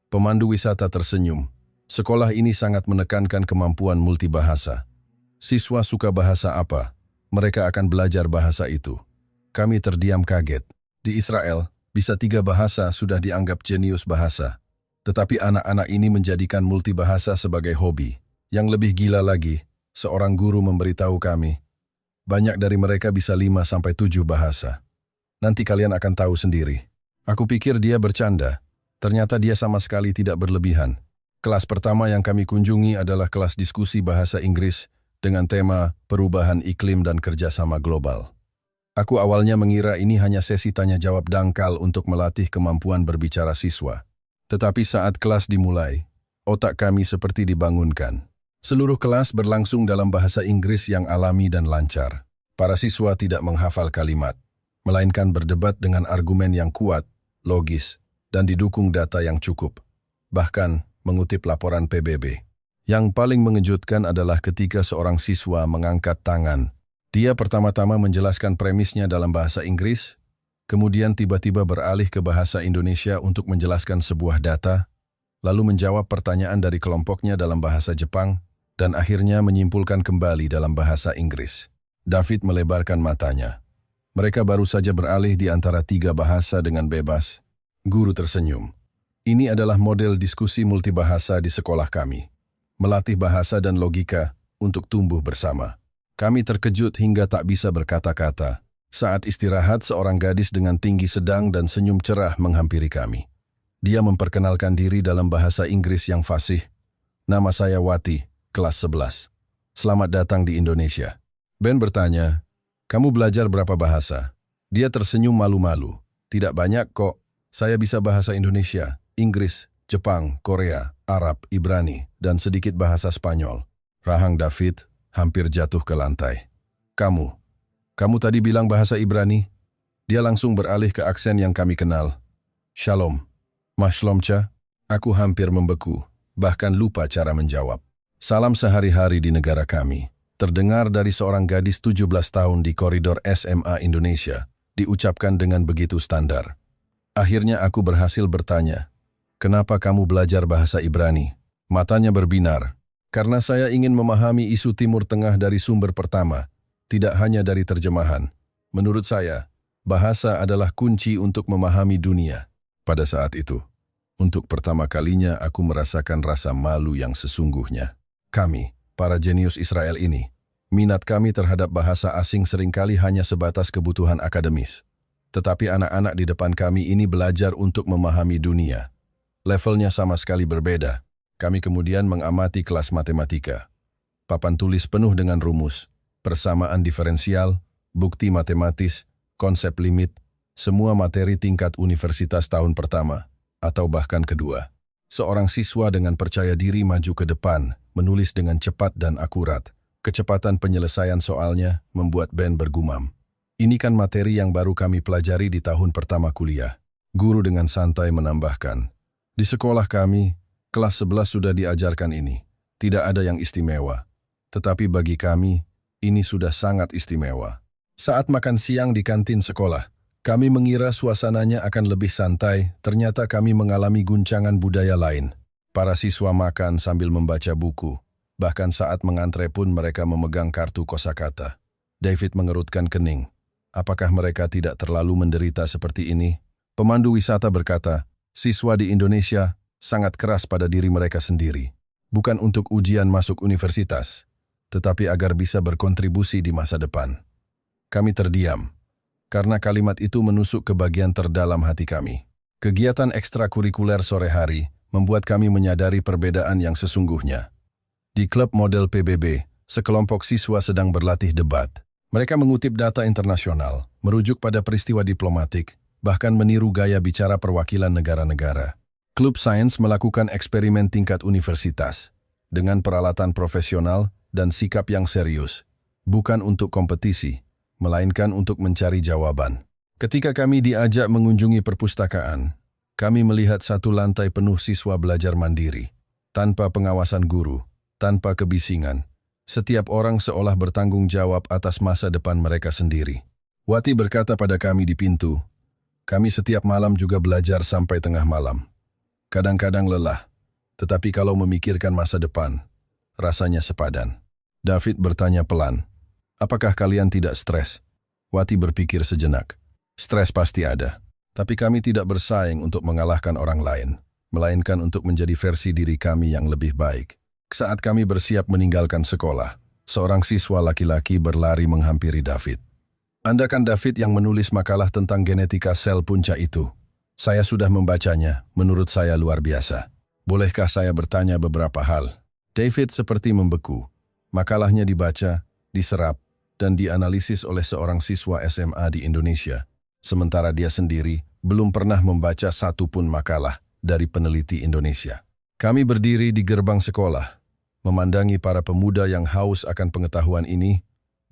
Pemandu wisata tersenyum. Sekolah ini sangat menekankan kemampuan multibahasa. Siswa suka bahasa apa, mereka akan belajar bahasa itu. Kami terdiam kaget. Di Israel, bisa 3 bahasa sudah dianggap jenius bahasa. Tetapi anak-anak ini menjadikan multibahasa sebagai hobi. Yang lebih gila lagi, seorang guru memberitahu kami, banyak dari mereka bisa 5-7 bahasa. Nanti kalian akan tahu sendiri. Aku pikir dia bercanda. Ternyata dia sama sekali tidak berlebihan. Kelas pertama yang kami kunjungi adalah kelas diskusi bahasa Inggris dengan tema perubahan iklim dan kerjasama global. Aku awalnya mengira ini hanya sesi tanya-jawab dangkal untuk melatih kemampuan berbicara siswa. Tetapi saat kelas dimulai, otak kami seperti dibangunkan. Seluruh kelas berlangsung dalam bahasa Inggris yang alami dan lancar. Para siswa tidak menghafal kalimat, melainkan berdebat dengan argumen yang kuat, logis, dan didukung data yang cukup. Bahkan, mengutip laporan PBB. Yang paling mengejutkan adalah ketika seorang siswa mengangkat tangan. Dia pertama-tama menjelaskan premisnya dalam bahasa Inggris, kemudian tiba-tiba beralih ke bahasa Indonesia untuk menjelaskan sebuah data, lalu menjawab pertanyaan dari kelompoknya dalam bahasa Jepang, dan akhirnya menyimpulkan kembali dalam bahasa Inggris. David melebarkan matanya. Mereka baru saja beralih di antara 3 bahasa dengan bebas. Guru tersenyum. Ini adalah model diskusi multibahasa di sekolah kami. Melatih bahasa dan logika untuk tumbuh bersama. Kami terkejut hingga tak bisa berkata-kata. Saat istirahat, seorang gadis dengan tinggi sedang dan senyum cerah menghampiri kami. Dia memperkenalkan diri dalam bahasa Inggris yang fasih. Nama saya Wati, kelas 11. Selamat datang di Indonesia. Ben bertanya, kamu belajar berapa bahasa? Dia tersenyum malu-malu. Tidak banyak kok. Saya bisa bahasa Indonesia, Inggris, Jepang, Korea, Arab, Ibrani, dan sedikit bahasa Spanyol. Rahang David hampir jatuh ke lantai. Kamu tadi bilang bahasa Ibrani? Dia langsung beralih ke aksen yang kami kenal. Shalom. Mashlomcha. Aku hampir membeku, bahkan lupa cara menjawab. Salam sehari-hari di negara kami. Terdengar dari seorang gadis 17 tahun di koridor SMA Indonesia, diucapkan dengan begitu standar. Akhirnya aku berhasil bertanya, kenapa kamu belajar bahasa Ibrani? Matanya berbinar. Karena saya ingin memahami isu Timur Tengah dari sumber pertama, tidak hanya dari terjemahan. Menurut saya, bahasa adalah kunci untuk memahami dunia. Pada saat itu, untuk pertama kalinya aku merasakan rasa malu yang sesungguhnya. Kami, para jenius Israel ini, minat kami terhadap bahasa asing seringkali hanya sebatas kebutuhan akademis. Tetapi anak-anak di depan kami ini belajar untuk memahami dunia. Levelnya sama sekali berbeda. Kami kemudian mengamati kelas matematika. Papan tulis penuh dengan rumus, persamaan diferensial, bukti matematis, konsep limit, semua materi tingkat universitas tahun pertama, atau bahkan kedua. Seorang siswa dengan percaya diri maju ke depan, menulis dengan cepat dan akurat. Kecepatan penyelesaian soalnya membuat Ben bergumam. Ini kan materi yang baru kami pelajari di tahun pertama kuliah. Guru dengan santai menambahkan, di sekolah kami, kelas 11 sudah diajarkan ini. Tidak ada yang istimewa. Tetapi bagi kami, ini sudah sangat istimewa. Saat makan siang di kantin sekolah, kami mengira suasananya akan lebih santai, ternyata kami mengalami guncangan budaya lain. Para siswa makan sambil membaca buku. Bahkan saat mengantre pun mereka memegang kartu kosakata. David mengerutkan kening. Apakah mereka tidak terlalu menderita seperti ini? Pemandu wisata berkata, siswa di Indonesia sangat keras pada diri mereka sendiri. Bukan untuk ujian masuk universitas, tetapi agar bisa berkontribusi di masa depan. Kami terdiam. karena kalimat itu menusuk ke bagian terdalam hati kami. Kegiatan ekstrakurikuler sore hari membuat kami menyadari perbedaan yang sesungguhnya. Di klub model PBB, sekelompok siswa sedang berlatih debat. Mereka mengutip data internasional, merujuk pada peristiwa diplomatik, bahkan meniru gaya bicara perwakilan negara-negara. Klub sains melakukan eksperimen tingkat universitas, dengan peralatan profesional dan sikap yang serius, bukan untuk kompetisi, melainkan untuk mencari jawaban. Ketika kami diajak mengunjungi perpustakaan, kami melihat satu lantai penuh siswa belajar mandiri, tanpa pengawasan guru, tanpa kebisingan. Setiap orang seolah bertanggung jawab atas masa depan mereka sendiri. Wati berkata pada kami di pintu, kami setiap malam juga belajar sampai tengah malam. Kadang-kadang lelah, tetapi kalau memikirkan masa depan, rasanya sepadan. David bertanya pelan, apakah kalian tidak stres? Wati berpikir sejenak. Stres pasti ada, tapi kami tidak bersaing untuk mengalahkan orang lain, melainkan untuk menjadi versi diri kami yang lebih baik. Saat kami bersiap meninggalkan sekolah, seorang siswa laki-laki berlari menghampiri David. Anda kan David yang menulis makalah tentang genetika sel punca itu. Saya sudah membacanya, menurut saya luar biasa. Bolehkah saya bertanya beberapa hal? David seperti membeku. Makalahnya dibaca, diserap, dan dianalisis oleh seorang siswa SMA di Indonesia. Sementara dia sendiri belum pernah membaca satupun makalah dari peneliti Indonesia. Kami berdiri di gerbang sekolah, memandangi para pemuda yang haus akan pengetahuan ini,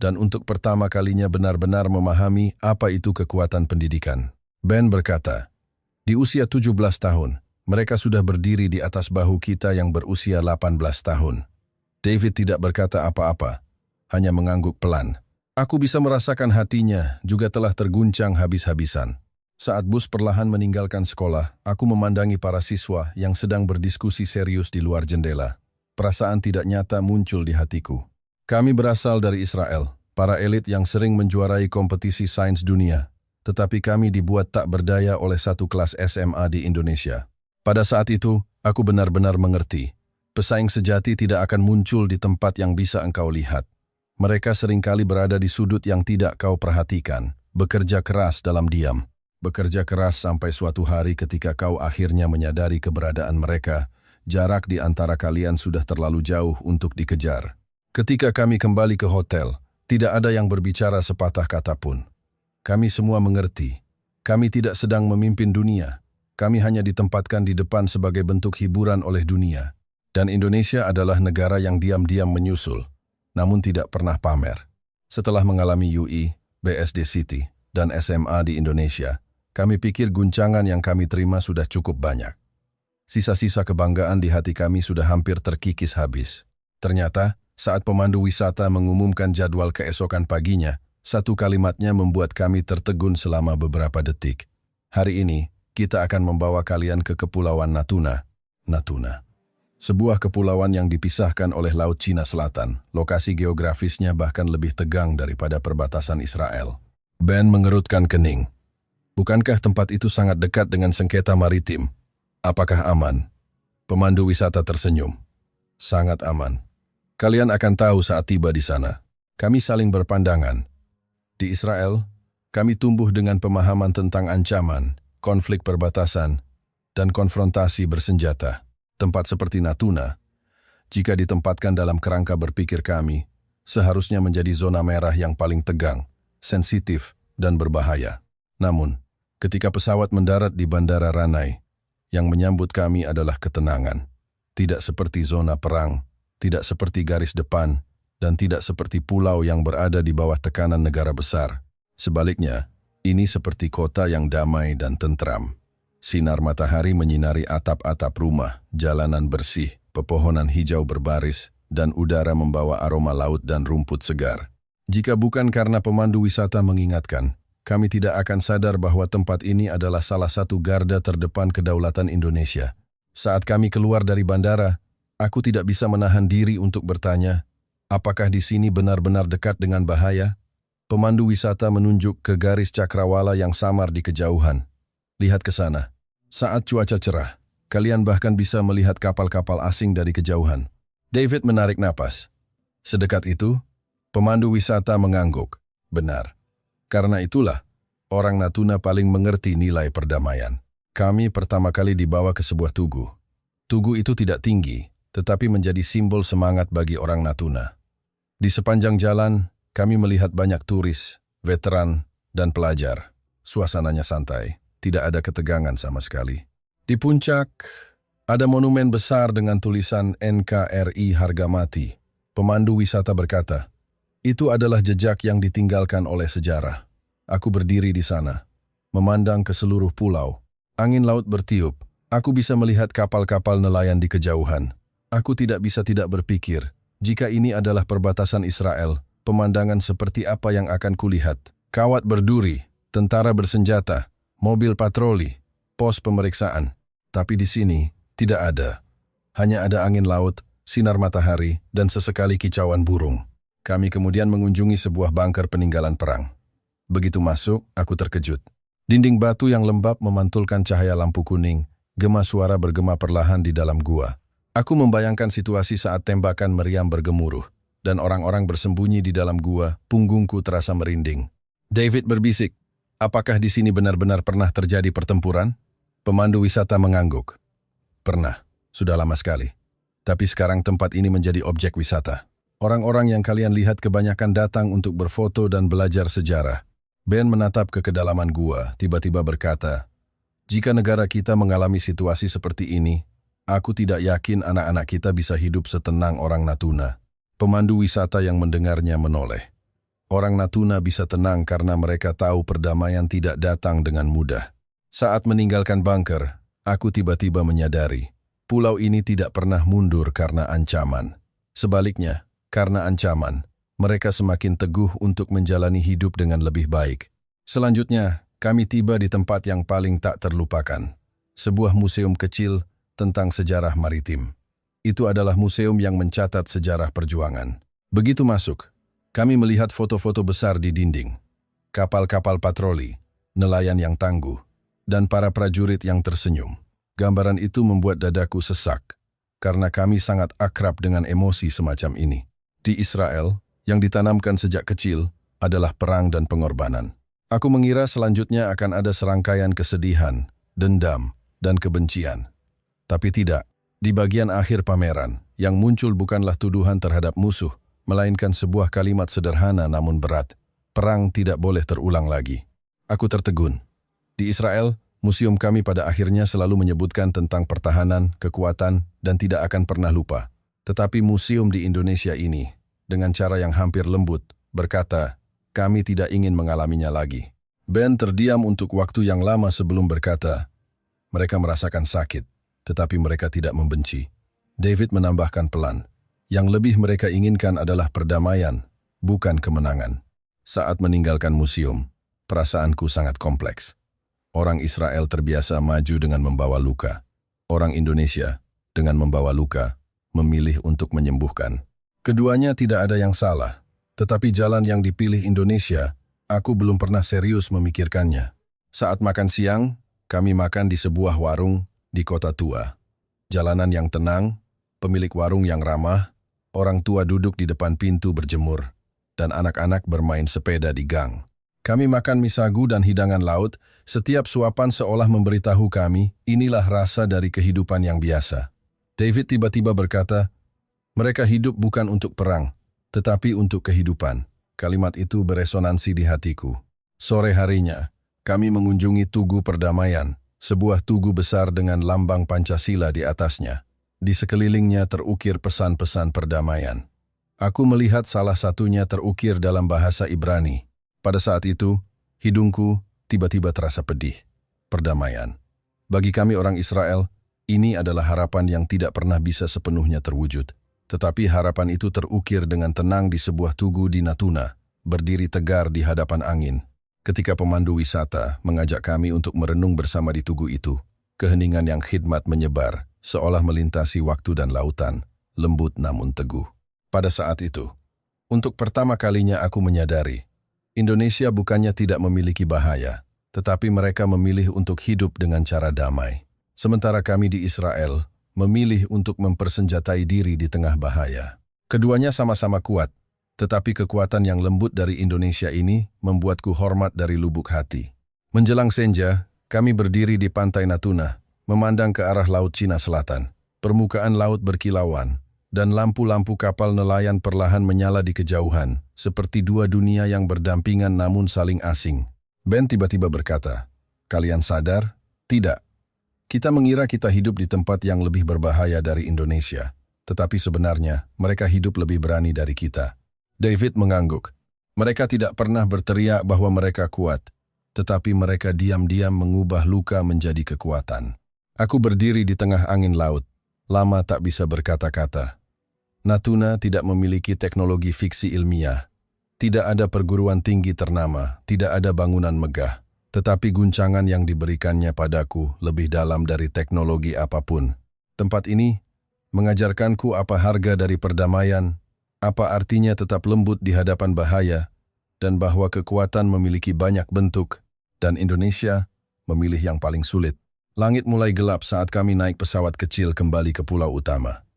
dan untuk pertama kalinya benar-benar memahami apa itu kekuatan pendidikan. Ben berkata, di usia 17 tahun, mereka sudah berdiri di atas bahu kita yang berusia 18 tahun. David tidak berkata apa-apa, hanya mengangguk pelan. Aku bisa merasakan hatinya juga telah terguncang habis-habisan. Saat bus perlahan meninggalkan sekolah, aku memandangi para siswa yang sedang berdiskusi serius di luar jendela. Perasaan tidak nyata muncul di hatiku. Kami berasal dari Israel, para elit yang sering menjuarai kompetisi sains dunia, tetapi kami dibuat tak berdaya oleh satu kelas SMA di Indonesia. Pada saat itu, aku benar-benar mengerti. Pesaing sejati tidak akan muncul di tempat yang bisa engkau lihat. Mereka seringkali berada di sudut yang tidak kau perhatikan, bekerja keras dalam diam. Bekerja keras sampai suatu hari ketika kau akhirnya menyadari keberadaan mereka, jarak di antara kalian sudah terlalu jauh untuk dikejar. Ketika kami kembali ke hotel, tidak ada yang berbicara sepatah kata pun. Kami semua mengerti. Kami tidak sedang memimpin dunia. Kami hanya ditempatkan di depan sebagai bentuk hiburan oleh dunia. Dan Indonesia adalah negara yang diam-diam menyusul, namun tidak pernah pamer. Setelah mengalami UI, BSD City, dan SMA di Indonesia, kami pikir guncangan yang kami terima sudah cukup banyak. Sisa-sisa kebanggaan di hati kami sudah hampir terkikis habis. Ternyata, saat pemandu wisata mengumumkan jadwal keesokan paginya, satu kalimatnya membuat kami tertegun selama beberapa detik. Hari ini, kita akan membawa kalian ke Kepulauan Natuna. Natuna. Sebuah kepulauan yang dipisahkan oleh Laut Cina Selatan. Lokasi geografisnya bahkan lebih tegang daripada perbatasan Israel. Ben mengerutkan kening. Bukankah tempat itu sangat dekat dengan sengketa maritim? Apakah aman? Pemandu wisata tersenyum. Sangat aman. Kalian akan tahu saat tiba di sana. Kami saling berpandangan. Di Israel, kami tumbuh dengan pemahaman tentang ancaman, konflik perbatasan, dan konfrontasi bersenjata. Tempat seperti Natuna, jika ditempatkan dalam kerangka berpikir kami, seharusnya menjadi zona merah yang paling tegang, sensitif, dan berbahaya. Namun, ketika pesawat mendarat di Bandara Ranai, yang menyambut kami adalah ketenangan. Tidak seperti zona perang, tidak seperti garis depan, dan tidak seperti pulau yang berada di bawah tekanan negara besar. Sebaliknya, ini seperti kota yang damai dan tentram. Sinar matahari menyinari atap-atap rumah, jalanan bersih, pepohonan hijau berbaris, dan udara membawa aroma laut dan rumput segar. Jika bukan karena pemandu wisata mengingatkan, kami tidak akan sadar bahwa tempat ini adalah salah satu garda terdepan kedaulatan Indonesia. Saat kami keluar dari bandara, aku tidak bisa menahan diri untuk bertanya, apakah di sini benar-benar dekat dengan bahaya? Pemandu wisata menunjuk ke garis cakrawala yang samar di kejauhan. Lihat ke sana. Saat cuaca cerah, kalian bahkan bisa melihat kapal-kapal asing dari kejauhan. David menarik napas. Sedekat itu, pemandu wisata mengangguk. Benar. Karena itulah, Orang Natuna paling mengerti nilai perdamaian. Kami pertama kali dibawa ke sebuah tugu. Tugu itu tidak tinggi, tetapi menjadi simbol semangat bagi orang Natuna. Di sepanjang jalan, kami melihat banyak turis, veteran, dan pelajar. Suasananya santai, tidak ada ketegangan sama sekali. Di puncak, ada monumen besar dengan tulisan NKRI harga mati. Pemandu wisata berkata, itu adalah jejak yang ditinggalkan oleh sejarah. Aku berdiri di sana, memandang ke seluruh pulau. Angin laut bertiup. Aku bisa melihat kapal-kapal nelayan di kejauhan. Aku tidak bisa tidak berpikir, jika ini adalah perbatasan Israel, pemandangan seperti apa yang akan kulihat. Kawat berduri, tentara bersenjata, mobil patroli, pos pemeriksaan. Tapi di sini, tidak ada. Hanya ada angin laut, sinar matahari, dan sesekali kicauan burung. Kami kemudian mengunjungi sebuah bunker peninggalan perang. Begitu masuk, aku terkejut. Dinding batu yang lembab memantulkan cahaya lampu kuning, gema suara bergema perlahan di dalam gua. Aku membayangkan situasi saat tembakan meriam bergemuruh, dan orang-orang bersembunyi di dalam gua, punggungku terasa merinding. David berbisik, apakah di sini benar-benar pernah terjadi pertempuran? Pemandu wisata mengangguk. Pernah, sudah lama sekali. Tapi sekarang tempat ini menjadi objek wisata. Orang-orang yang kalian lihat kebanyakan datang untuk berfoto dan belajar sejarah. Ben menatap ke kedalaman gua, tiba-tiba berkata, jika negara kita mengalami situasi seperti ini, aku tidak yakin anak-anak kita bisa hidup setenang orang Natuna. Pemandu wisata yang mendengarnya menoleh. Orang Natuna bisa tenang karena mereka tahu perdamaian tidak datang dengan mudah. Saat meninggalkan bunker, aku tiba-tiba menyadari, pulau ini tidak pernah mundur karena ancaman. Sebaliknya, karena ancaman, mereka semakin teguh untuk menjalani hidup dengan lebih baik. Selanjutnya, kami tiba di tempat yang paling tak terlupakan. Sebuah museum kecil tentang sejarah maritim. Itu adalah museum yang mencatat sejarah perjuangan. Begitu masuk, kami melihat foto-foto besar di dinding. Kapal-kapal patroli, nelayan yang tangguh, dan para prajurit yang tersenyum. Gambaran itu membuat dadaku sesak, karena kami sangat akrab dengan emosi semacam ini. Di Israel, yang ditanamkan sejak kecil adalah perang dan pengorbanan. Aku mengira selanjutnya akan ada serangkaian kesedihan, dendam, dan kebencian. Tapi tidak. Di bagian akhir pameran, yang muncul bukanlah tuduhan terhadap musuh, melainkan sebuah kalimat sederhana namun berat. Perang tidak boleh terulang lagi. Aku tertegun. Di Israel, museum kami pada akhirnya selalu menyebutkan tentang pertahanan, kekuatan, dan tidak akan pernah lupa. Tetapi museum di Indonesia ini, dengan cara yang hampir lembut, berkata, kami tidak ingin mengalaminya lagi. Ben terdiam untuk waktu yang lama sebelum berkata, mereka merasakan sakit, tetapi mereka tidak membenci. David menambahkan pelan, yang lebih mereka inginkan adalah perdamaian, bukan kemenangan. Saat meninggalkan museum, perasaanku sangat kompleks. Orang Israel terbiasa maju dengan membawa luka. Orang Indonesia, dengan membawa luka, memilih untuk menyembuhkan. Keduanya tidak ada yang salah, tetapi jalan yang dipilih Indonesia, aku belum pernah serius memikirkannya. Saat makan siang, kami makan di sebuah warung di kota tua. Jalanan yang tenang, pemilik warung yang ramah, orang tua duduk di depan pintu berjemur, dan anak-anak bermain sepeda di gang. Kami makan mie sagu dan hidangan laut, setiap suapan seolah memberitahu kami, inilah rasa dari kehidupan yang biasa. David tiba-tiba berkata, mereka hidup bukan untuk perang, tetapi untuk kehidupan. Kalimat itu beresonansi di hatiku. Sore harinya, kami mengunjungi Tugu Perdamaian, sebuah tugu besar dengan lambang Pancasila di atasnya. Di sekelilingnya terukir pesan-pesan perdamaian. Aku melihat salah satunya terukir dalam bahasa Ibrani. Pada saat itu, hidungku tiba-tiba terasa pedih. Perdamaian. Bagi kami orang Israel, ini adalah harapan yang tidak pernah bisa sepenuhnya terwujud. Tetapi harapan itu terukir dengan tenang di sebuah tugu di Natuna, berdiri tegar di hadapan angin. Ketika pemandu wisata mengajak kami untuk merenung bersama di tugu itu, keheningan yang khidmat menyebar, seolah melintasi waktu dan lautan, lembut namun teguh. Pada saat itu, untuk pertama kalinya aku menyadari, Indonesia bukannya tidak memiliki bahaya, tetapi mereka memilih untuk hidup dengan cara damai. Sementara kami di Israel, memilih untuk mempersenjatai diri di tengah bahaya. Keduanya sama-sama kuat, tetapi kekuatan yang lembut dari Indonesia ini membuatku hormat dari lubuk hati. Menjelang senja, kami berdiri di pantai Natuna, memandang ke arah Laut Cina Selatan. Permukaan laut berkilauan, dan lampu-lampu kapal nelayan perlahan menyala di kejauhan, seperti dua dunia yang berdampingan namun saling asing. Ben tiba-tiba berkata, "Kalian sadar? Tidak. Kita mengira kita hidup di tempat yang lebih berbahaya dari Indonesia, tetapi sebenarnya mereka hidup lebih berani dari kita." David mengangguk. Mereka tidak pernah berteriak bahwa mereka kuat, tetapi mereka diam-diam mengubah luka menjadi kekuatan. Aku berdiri di tengah angin laut, lama tak bisa berkata-kata. Natuna tidak memiliki teknologi fiksi ilmiah. Tidak ada perguruan tinggi ternama, tidak ada bangunan megah. Tetapi guncangan yang diberikannya padaku lebih dalam dari teknologi apapun. Tempat ini mengajarkanku apa harga dari perdamaian, apa artinya tetap lembut di hadapan bahaya, dan bahwa kekuatan memiliki banyak bentuk, dan Indonesia memilih yang paling sulit. Langit mulai gelap saat kami naik pesawat kecil kembali ke pulau utama.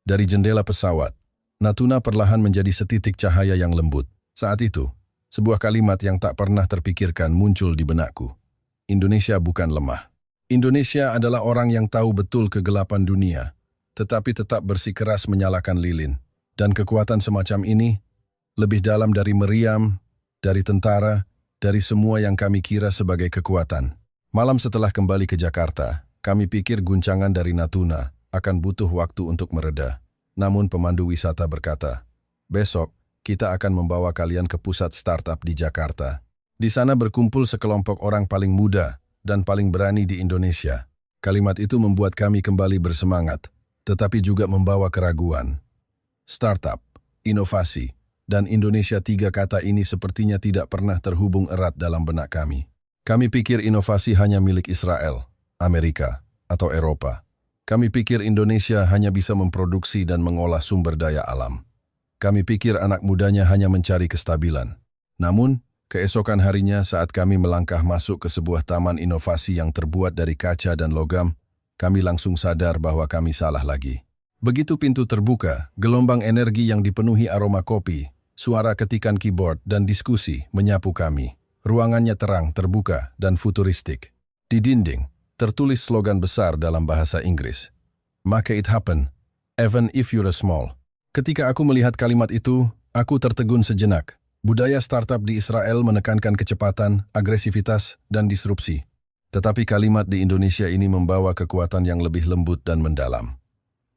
Dari jendela pesawat, Natuna perlahan menjadi setitik cahaya yang lembut. Saat itu, sebuah kalimat yang tak pernah terpikirkan muncul di benakku. Indonesia bukan lemah. Indonesia adalah orang yang tahu betul kegelapan dunia, tetapi tetap bersikeras menyalakan lilin. Dan kekuatan semacam ini lebih dalam dari meriam, dari tentara, dari semua yang kami kira sebagai kekuatan. Malam setelah kembali ke Jakarta, kami pikir guncangan dari Natuna akan butuh waktu untuk mereda. Namun pemandu wisata berkata, "Besok, kita akan membawa kalian ke pusat startup di Jakarta. Di sana berkumpul sekelompok orang paling muda dan paling berani di Indonesia." Kalimat itu membuat kami kembali bersemangat, tetapi juga membawa keraguan. Startup, inovasi, dan Indonesia, tiga kata ini sepertinya tidak pernah terhubung erat dalam benak kami. Kami pikir inovasi hanya milik Israel, Amerika, atau Eropa. Kami pikir Indonesia hanya bisa memproduksi dan mengolah sumber daya alam. Kami pikir anak mudanya hanya mencari kestabilan. Namun, keesokan harinya saat kami melangkah masuk ke sebuah taman inovasi yang terbuat dari kaca dan logam, kami langsung sadar bahwa kami salah lagi. Begitu pintu terbuka, gelombang energi yang dipenuhi aroma kopi, suara ketikan keyboard dan diskusi menyapu kami. Ruangannya terang, terbuka, dan futuristik. Di dinding, tertulis slogan besar dalam bahasa Inggris. "Make it happen, even if you're small." Ketika aku melihat kalimat itu, aku tertegun sejenak. Budaya startup di Israel menekankan kecepatan, agresivitas, dan disrupsi. Tetapi kalimat di Indonesia ini membawa kekuatan yang lebih lembut dan mendalam.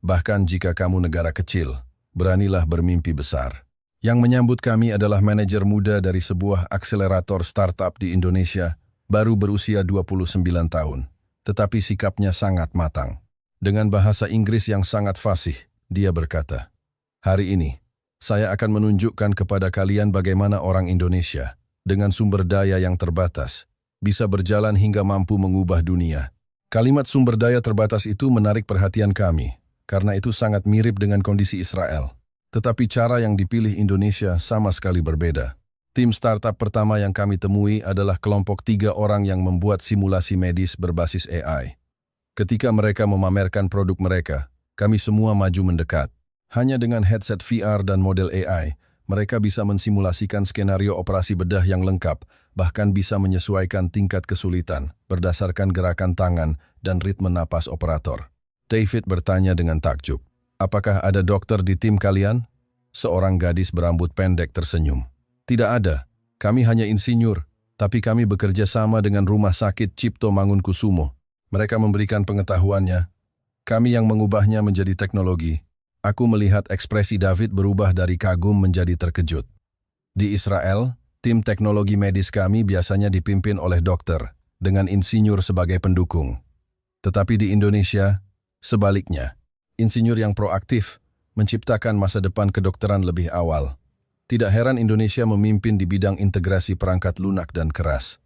Bahkan jika kamu negara kecil, beranilah bermimpi besar. Yang menyambut kami adalah manajer muda dari sebuah akselerator startup di Indonesia, baru berusia 29 tahun, tetapi sikapnya sangat matang. Dengan bahasa Inggris yang sangat fasih, dia berkata, "Hari ini, saya akan menunjukkan kepada kalian bagaimana orang Indonesia, dengan sumber daya yang terbatas, bisa berjalan hingga mampu mengubah dunia." Kalimat sumber daya terbatas itu menarik perhatian kami, karena itu sangat mirip dengan kondisi Israel. Tetapi cara yang dipilih Indonesia sama sekali berbeda. Tim startup pertama yang kami temui adalah kelompok 3 orang yang membuat simulasi medis berbasis AI. Ketika mereka memamerkan produk mereka, kami semua maju mendekat. Hanya dengan headset VR dan model AI, mereka bisa mensimulasikan skenario operasi bedah yang lengkap, bahkan bisa menyesuaikan tingkat kesulitan berdasarkan gerakan tangan dan ritme napas operator. David bertanya dengan takjub, "Apakah ada dokter di tim kalian?" Seorang gadis berambut pendek tersenyum. "Tidak ada. Kami hanya insinyur, tapi kami bekerja sama dengan Rumah Sakit Cipto Mangunkusumo. Mereka memberikan pengetahuannya. Kami yang mengubahnya menjadi teknologi." Aku melihat ekspresi David berubah dari kagum menjadi terkejut. Di Israel, tim teknologi medis kami biasanya dipimpin oleh dokter, dengan insinyur sebagai pendukung. Tetapi di Indonesia, sebaliknya, insinyur yang proaktif menciptakan masa depan kedokteran lebih awal. Tidak heran Indonesia memimpin di bidang integrasi perangkat lunak dan keras.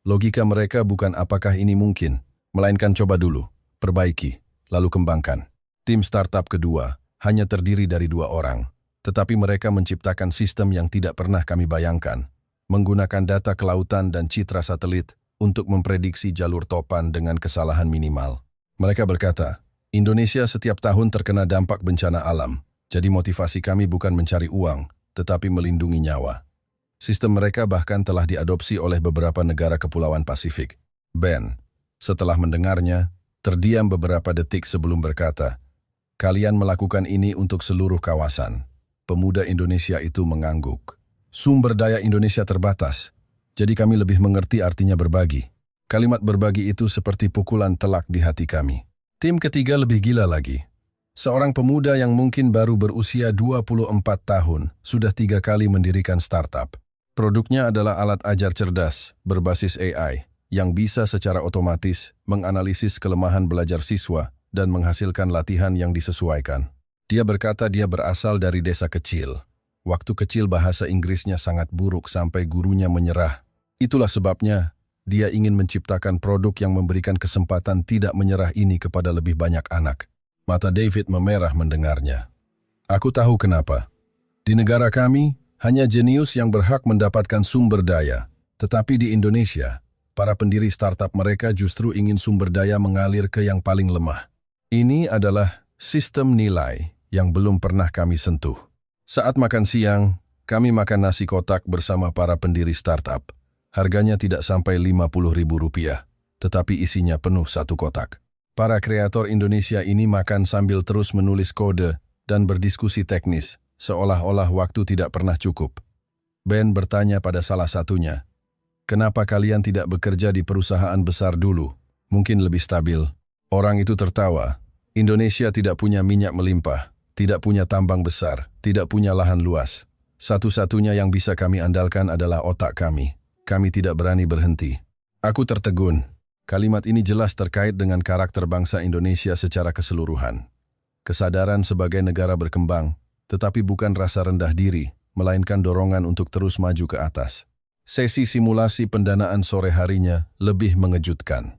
Logika mereka bukan apakah ini mungkin, melainkan coba dulu, perbaiki, lalu kembangkan. Tim startup kedua hanya terdiri dari 2 orang, tetapi mereka menciptakan sistem yang tidak pernah kami bayangkan, menggunakan data kelautan dan citra satelit untuk memprediksi jalur topan dengan kesalahan minimal. Mereka berkata, "Indonesia setiap tahun terkena dampak bencana alam, jadi motivasi kami bukan mencari uang, tetapi melindungi nyawa." Sistem mereka bahkan telah diadopsi oleh beberapa negara kepulauan Pasifik. Ben, setelah mendengarnya, terdiam beberapa detik sebelum berkata, "Kalian melakukan ini untuk seluruh kawasan." Pemuda Indonesia itu mengangguk. Sumber daya Indonesia terbatas, jadi kami lebih mengerti artinya berbagi. Kalimat berbagi itu seperti pukulan telak di hati kami. Tim ketiga lebih gila lagi. Seorang pemuda yang mungkin baru berusia 24 tahun, sudah 3 kali mendirikan startup. Produknya adalah alat ajar cerdas, berbasis AI, yang bisa secara otomatis menganalisis kelemahan belajar siswa dan menghasilkan latihan yang disesuaikan. Dia berkata dia berasal dari desa kecil. Waktu kecil bahasa Inggrisnya sangat buruk sampai gurunya menyerah. Itulah sebabnya dia ingin menciptakan produk yang memberikan kesempatan tidak menyerah ini kepada lebih banyak anak. Mata David memerah mendengarnya. Aku tahu kenapa. Di negara kami, hanya jenius yang berhak mendapatkan sumber daya. Tetapi di Indonesia, para pendiri startup mereka justru ingin sumber daya mengalir ke yang paling lemah. Ini adalah sistem nilai yang belum pernah kami sentuh. Saat makan siang, kami makan nasi kotak bersama para pendiri startup. Harganya tidak sampai Rp50.000, tetapi isinya penuh satu kotak. Para kreator Indonesia ini makan sambil terus menulis kode dan berdiskusi teknis, seolah-olah waktu tidak pernah cukup. Ben bertanya pada salah satunya, "Kenapa kalian tidak bekerja di perusahaan besar dulu? Mungkin lebih stabil." Orang itu tertawa. Indonesia tidak punya minyak melimpah, tidak punya tambang besar, tidak punya lahan luas. Satu-satunya yang bisa kami andalkan adalah otak kami. Kami tidak berani berhenti. Aku tertegun. Kalimat ini jelas terkait dengan karakter bangsa Indonesia secara keseluruhan. Kesadaran sebagai negara berkembang, tetapi bukan rasa rendah diri, melainkan dorongan untuk terus maju ke atas. Sesi simulasi pendanaan sore harinya lebih mengejutkan.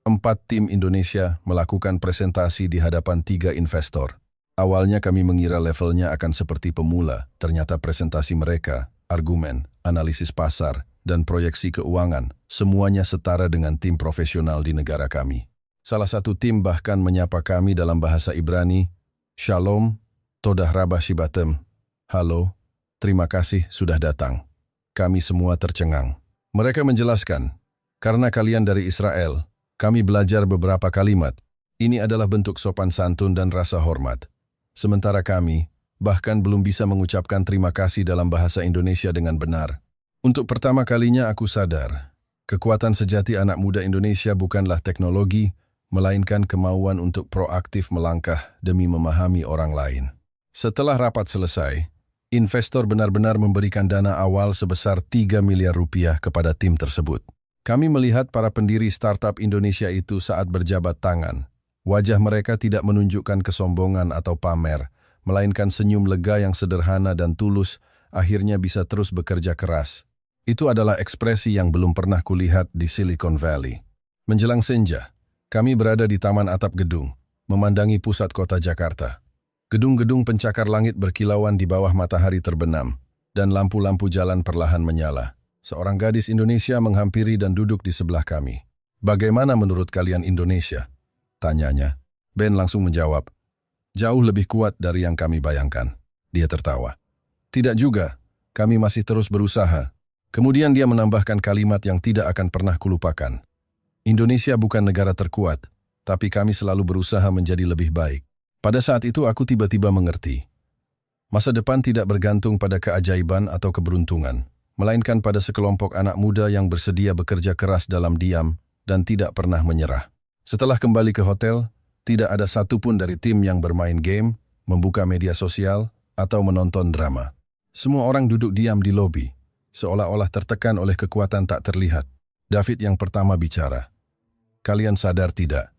4 tim Indonesia melakukan presentasi di hadapan 3 investor. Awalnya kami mengira levelnya akan seperti pemula, ternyata presentasi mereka, argumen, analisis pasar, dan proyeksi keuangan, semuanya setara dengan tim profesional di negara kami. Salah satu tim bahkan menyapa kami dalam bahasa Ibrani, "Shalom, Todah Rabah Shibatem." "Halo, terima kasih sudah datang." Kami semua tercengang. Mereka menjelaskan, "Karena kalian dari Israel, kami belajar beberapa kalimat. Ini adalah bentuk sopan santun dan rasa hormat. Sementara kami, bahkan belum bisa mengucapkan terima kasih dalam bahasa Indonesia dengan benar." Untuk pertama kalinya aku sadar, kekuatan sejati anak muda Indonesia bukanlah teknologi, melainkan kemauan untuk proaktif melangkah demi memahami orang lain. Setelah rapat selesai, investor benar-benar memberikan dana awal sebesar Rp3 miliar kepada tim tersebut. Kami melihat para pendiri startup Indonesia itu saat berjabat tangan. Wajah mereka tidak menunjukkan kesombongan atau pamer, melainkan senyum lega yang sederhana dan tulus, akhirnya bisa terus bekerja keras. Itu adalah ekspresi yang belum pernah kulihat di Silicon Valley. Menjelang senja, kami berada di taman atap gedung, memandangi pusat kota Jakarta. Gedung-gedung pencakar langit berkilauan di bawah matahari terbenam, dan lampu-lampu jalan perlahan menyala. Seorang gadis Indonesia menghampiri dan duduk di sebelah kami. "Bagaimana menurut kalian Indonesia?" tanyanya. Ben langsung menjawab, "Jauh lebih kuat dari yang kami bayangkan." Dia tertawa. "Tidak juga, kami masih terus berusaha." Kemudian dia menambahkan kalimat yang tidak akan pernah kulupakan. "Indonesia bukan negara terkuat, tapi kami selalu berusaha menjadi lebih baik." Pada saat itu aku tiba-tiba mengerti. Masa depan tidak bergantung pada keajaiban atau keberuntungan, melainkan pada sekelompok anak muda yang bersedia bekerja keras dalam diam dan tidak pernah menyerah. Setelah kembali ke hotel, tidak ada satupun dari tim yang bermain game, membuka media sosial, atau menonton drama. Semua orang duduk diam di lobi, seolah-olah tertekan oleh kekuatan tak terlihat. David yang pertama bicara. "Kalian sadar tidak?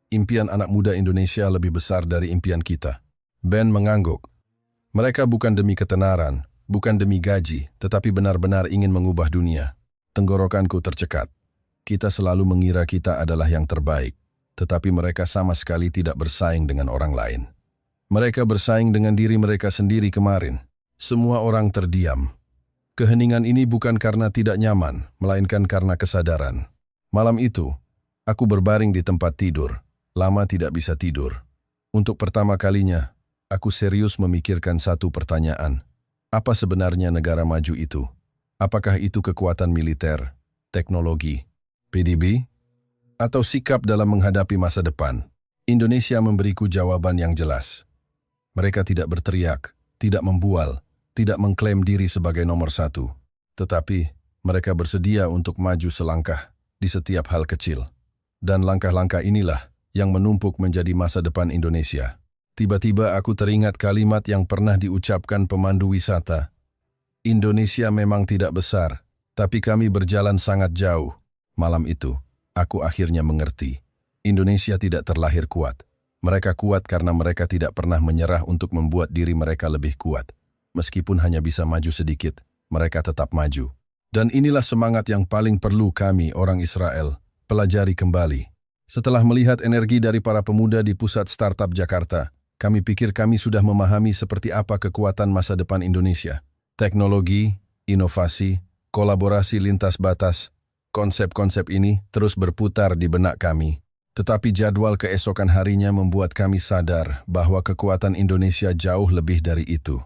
Impian anak muda Indonesia lebih besar dari impian kita." Ben mengangguk. "Mereka bukan demi ketenaran, bukan demi gaji, tetapi benar-benar ingin mengubah dunia." Tenggorokanku tercekat. Kita selalu mengira kita adalah yang terbaik, tetapi mereka sama sekali tidak bersaing dengan orang lain. Mereka bersaing dengan diri mereka sendiri kemarin. Semua orang terdiam. Keheningan ini bukan karena tidak nyaman, melainkan karena kesadaran. Malam itu, aku berbaring di tempat tidur, lama tidak bisa tidur. Untuk pertama kalinya, aku serius memikirkan satu pertanyaan. Apa sebenarnya negara maju itu? Apakah itu kekuatan militer, teknologi, PDB, atau sikap dalam menghadapi masa depan? Indonesia memberiku jawaban yang jelas. Mereka tidak berteriak, tidak membual, tidak mengklaim diri sebagai nomor satu. Tetapi, mereka bersedia untuk maju selangkah di setiap hal kecil. Dan langkah-langkah inilah yang menumpuk menjadi masa depan Indonesia. Tiba-tiba aku teringat kalimat yang pernah diucapkan pemandu wisata. Indonesia memang tidak besar, tapi kami berjalan sangat jauh. Malam itu, aku akhirnya mengerti. Indonesia tidak terlahir kuat. Mereka kuat karena mereka tidak pernah menyerah untuk membuat diri mereka lebih kuat. Meskipun hanya bisa maju sedikit, mereka tetap maju. Dan inilah semangat yang paling perlu kami, orang Israel, pelajari kembali. Setelah melihat energi dari para pemuda di pusat startup Jakarta, kami pikir kami sudah memahami seperti apa kekuatan masa depan Indonesia. Teknologi, inovasi, kolaborasi lintas batas, konsep-konsep ini terus berputar di benak kami. Tetapi jadwal keesokan harinya membuat kami sadar bahwa kekuatan Indonesia jauh lebih dari itu.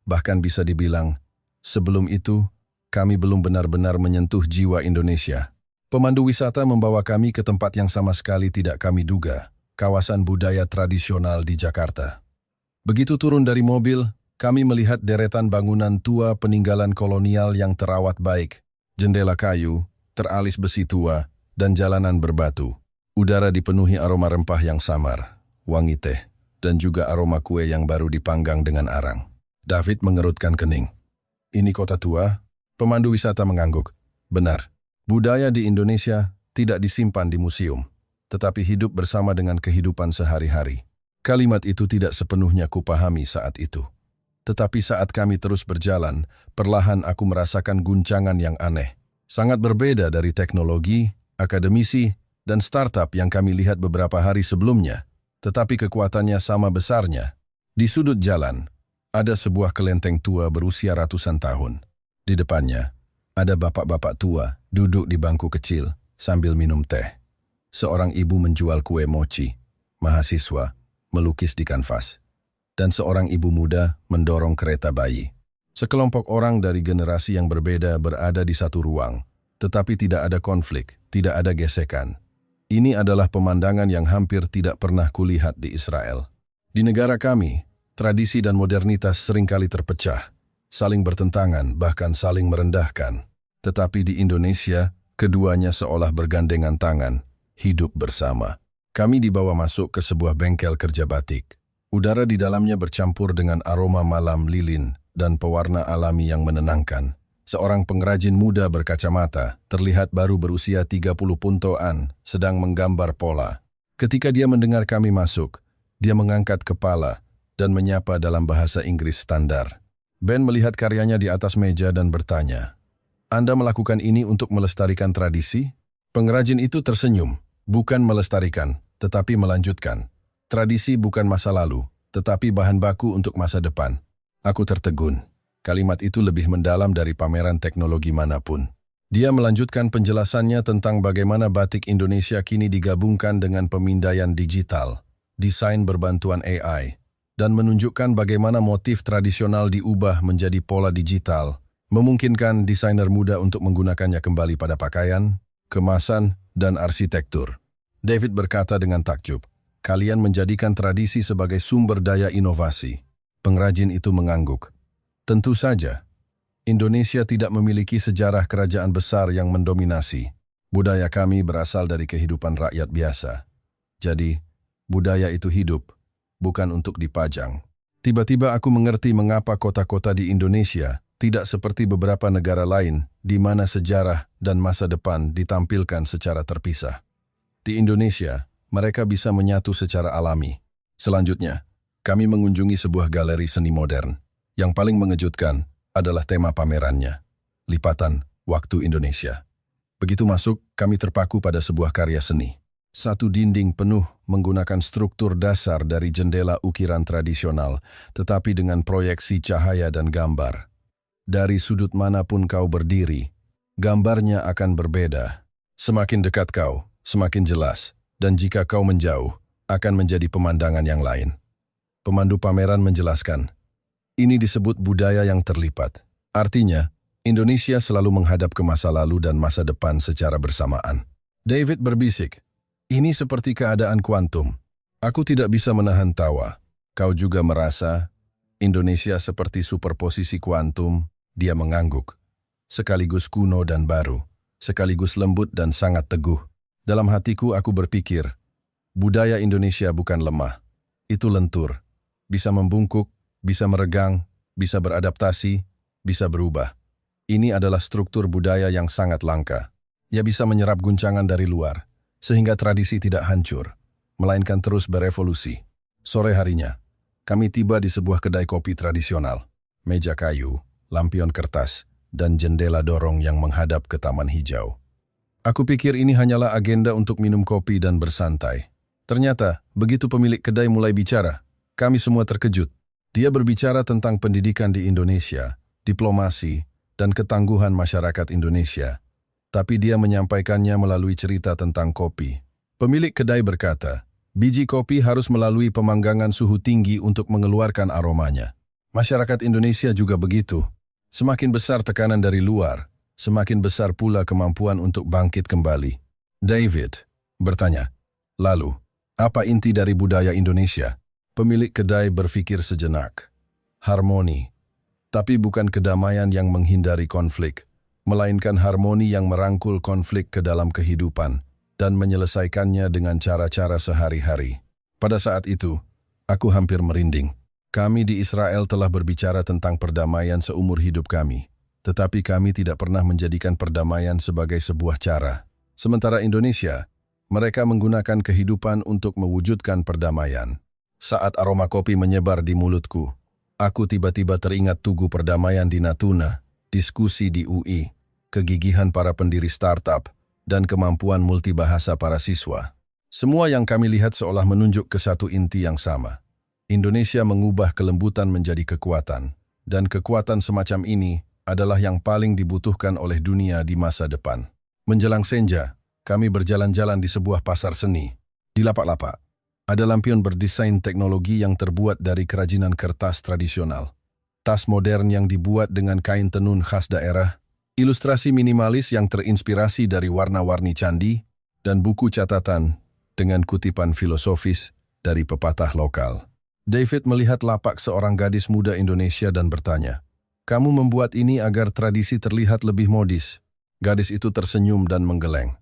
Bahkan bisa dibilang, sebelum itu, kami belum benar-benar menyentuh jiwa Indonesia. Pemandu wisata membawa kami ke tempat yang sama sekali tidak kami duga, kawasan budaya tradisional di Jakarta. Begitu turun dari mobil, kami melihat deretan bangunan tua peninggalan kolonial yang terawat baik, jendela kayu, teralis besi tua, dan jalanan berbatu. Udara dipenuhi aroma rempah yang samar, wangi teh, dan juga aroma kue yang baru dipanggang dengan arang. David mengerutkan kening. Ini kota tua? Pemandu wisata mengangguk. Benar, budaya di Indonesia tidak disimpan di museum, tetapi hidup bersama dengan kehidupan sehari-hari. Kalimat itu tidak sepenuhnya kupahami saat itu. Tetapi saat kami terus berjalan, perlahan aku merasakan guncangan yang aneh. Sangat berbeda dari teknologi, akademisi, dan startup yang kami lihat beberapa hari sebelumnya, tetapi kekuatannya sama besarnya. Di sudut jalan, ada sebuah kelenteng tua berusia ratusan tahun. Di depannya, ada bapak-bapak tua duduk di bangku kecil sambil minum teh. Seorang ibu menjual kue mochi, mahasiswa melukis di kanvas, dan seorang ibu muda mendorong kereta bayi. Sekelompok orang dari generasi yang berbeda berada di satu ruang, tetapi tidak ada konflik, tidak ada gesekan. Ini adalah pemandangan yang hampir tidak pernah kulihat di Israel. Di negara kami, tradisi dan modernitas seringkali terpecah, saling bertentangan, bahkan saling merendahkan. Tetapi di Indonesia, keduanya seolah bergandengan tangan, hidup bersama. Kami dibawa masuk ke sebuah bengkel kerja batik. Udara di dalamnya bercampur dengan aroma malam lilin dan pewarna alami yang menenangkan. Seorang pengrajin muda berkacamata, terlihat baru berusia 30 puntoan, sedang menggambar pola. Ketika dia mendengar kami masuk, dia mengangkat kepala dan menyapa dalam bahasa Inggris standar. Ben melihat karyanya di atas meja dan bertanya, "Anda melakukan ini untuk melestarikan tradisi?" Pengrajin itu tersenyum, "Bukan melestarikan, tetapi melanjutkan. Tradisi bukan masa lalu, tetapi bahan baku untuk masa depan." Aku tertegun. Kalimat itu lebih mendalam dari pameran teknologi manapun. Dia melanjutkan penjelasannya tentang bagaimana batik Indonesia kini digabungkan dengan pemindaian digital, desain berbantuan AI, dan menunjukkan bagaimana motif tradisional diubah menjadi pola digital, memungkinkan desainer muda untuk menggunakannya kembali pada pakaian, kemasan, dan arsitektur. David berkata dengan takjub, "Kalian menjadikan tradisi sebagai sumber daya inovasi." Pengrajin itu mengangguk. Tentu saja, Indonesia tidak memiliki sejarah kerajaan besar yang mendominasi. Budaya kami berasal dari kehidupan rakyat biasa. Jadi, budaya itu hidup, bukan untuk dipajang. Tiba-tiba aku mengerti mengapa kota-kota di Indonesia tidak seperti beberapa negara lain di mana sejarah dan masa depan ditampilkan secara terpisah. Di Indonesia, mereka bisa menyatu secara alami. Selanjutnya, kami mengunjungi sebuah galeri seni modern. Yang paling mengejutkan adalah tema pamerannya, lipatan waktu Indonesia. Begitu masuk, kami terpaku pada sebuah karya seni. Satu dinding penuh menggunakan struktur dasar dari jendela ukiran tradisional, tetapi dengan proyeksi cahaya dan gambar. Dari sudut manapun kau berdiri, gambarnya akan berbeda. Semakin dekat kau, semakin jelas, dan jika kau menjauh, akan menjadi pemandangan yang lain. Pemandu pameran menjelaskan, ini disebut budaya yang terlipat. Artinya, Indonesia selalu menghadap ke masa lalu dan masa depan secara bersamaan. David berbisik, ini seperti keadaan kuantum. Aku tidak bisa menahan tawa. Kau juga merasa Indonesia seperti superposisi kuantum. Dia mengangguk. Sekaligus kuno dan baru. Sekaligus lembut dan sangat teguh. Dalam hatiku aku berpikir, budaya Indonesia bukan lemah. Itu lentur. Bisa membungkuk, bisa meregang, bisa beradaptasi, bisa berubah. Ini adalah struktur budaya yang sangat langka. Ia bisa menyerap guncangan dari luar, sehingga tradisi tidak hancur, melainkan terus berevolusi. Sore harinya, kami tiba di sebuah kedai kopi tradisional. Meja kayu, lampion kertas, dan jendela dorong yang menghadap ke taman hijau. Aku pikir ini hanyalah agenda untuk minum kopi dan bersantai. Ternyata, begitu pemilik kedai mulai bicara, kami semua terkejut. Dia berbicara tentang pendidikan di Indonesia, diplomasi, dan ketangguhan masyarakat Indonesia. Tapi dia menyampaikannya melalui cerita tentang kopi. Pemilik kedai berkata, biji kopi harus melalui pemanggangan suhu tinggi untuk mengeluarkan aromanya. Masyarakat Indonesia juga begitu. Semakin besar tekanan dari luar, semakin besar pula kemampuan untuk bangkit kembali. David bertanya, lalu, apa inti dari budaya Indonesia? Pemilik kedai berpikir sejenak. Harmoni. Tapi bukan kedamaian yang menghindari konflik, melainkan harmoni yang merangkul konflik ke dalam kehidupan dan menyelesaikannya dengan cara-cara sehari-hari. Pada saat itu, aku hampir merinding. Kami di Israel telah berbicara tentang perdamaian seumur hidup kami, tetapi kami tidak pernah menjadikan perdamaian sebagai sebuah cara. Sementara Indonesia, mereka menggunakan kehidupan untuk mewujudkan perdamaian. Saat aroma kopi menyebar di mulutku, aku tiba-tiba teringat tugu perdamaian di Natuna, diskusi di UI, kegigihan para pendiri startup, dan kemampuan multibahasa para siswa. Semua yang kami lihat seolah menunjuk ke satu inti yang sama. Indonesia mengubah kelembutan menjadi kekuatan, dan kekuatan semacam ini adalah yang paling dibutuhkan oleh dunia di masa depan. Menjelang senja, kami berjalan-jalan di sebuah pasar seni. Di lapak-lapak, ada lampion berdesain teknologi yang terbuat dari kerajinan kertas tradisional, tas modern yang dibuat dengan kain tenun khas daerah, ilustrasi minimalis yang terinspirasi dari warna-warni candi, dan buku catatan dengan kutipan filosofis dari pepatah lokal. David melihat lapak seorang gadis muda Indonesia dan bertanya, "Kamu membuat ini agar tradisi terlihat lebih modis?" Gadis itu tersenyum dan menggeleng.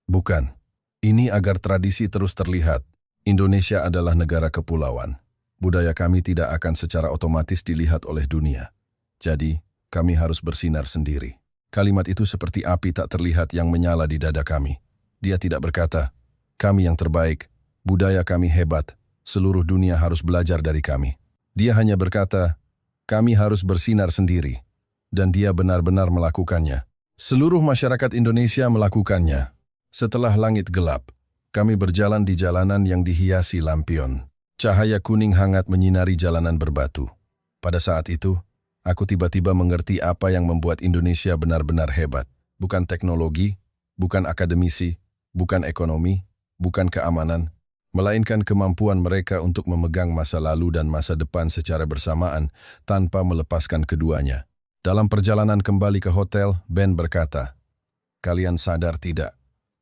"Bukan. Ini agar tradisi terus terlihat. Indonesia adalah negara kepulauan. Budaya kami tidak akan secara otomatis dilihat oleh dunia. Jadi, kami harus bersinar sendiri." Kalimat itu seperti api tak terlihat yang menyala di dada kami. Dia tidak berkata, "Kami yang terbaik, budaya kami hebat, seluruh dunia harus belajar dari kami." Dia hanya berkata, "Kami harus bersinar sendiri." Dan dia benar-benar melakukannya. Seluruh masyarakat Indonesia melakukannya. Setelah langit gelap, kami berjalan di jalanan yang dihiasi lampion. Cahaya kuning hangat menyinari jalanan berbatu. Pada saat itu, aku tiba-tiba mengerti apa yang membuat Indonesia benar-benar hebat. Bukan teknologi, bukan akademisi, bukan ekonomi, bukan keamanan, melainkan kemampuan mereka untuk memegang masa lalu dan masa depan secara bersamaan tanpa melepaskan keduanya. Dalam perjalanan kembali ke hotel, Ben berkata, "Kalian sadar tidak?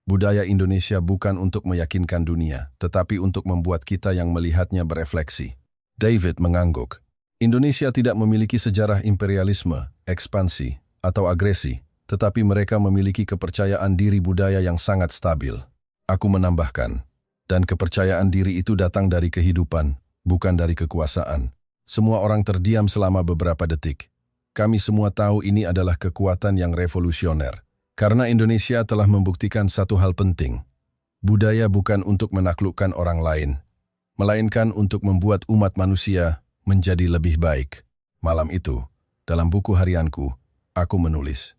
Budaya Indonesia bukan untuk meyakinkan dunia, tetapi untuk membuat kita yang melihatnya berefleksi." David mengangguk. Indonesia tidak memiliki sejarah imperialisme, ekspansi, atau agresi, tetapi mereka memiliki kepercayaan diri budaya yang sangat stabil. Aku menambahkan, dan kepercayaan diri itu datang dari kehidupan, bukan dari kekuasaan. Semua orang terdiam selama beberapa detik. Kami semua tahu ini adalah kekuatan yang revolusioner. Karena Indonesia telah membuktikan satu hal penting. Budaya bukan untuk menaklukkan orang lain, melainkan untuk membuat umat manusia menjadi lebih baik. Malam itu, dalam buku harianku, aku menulis,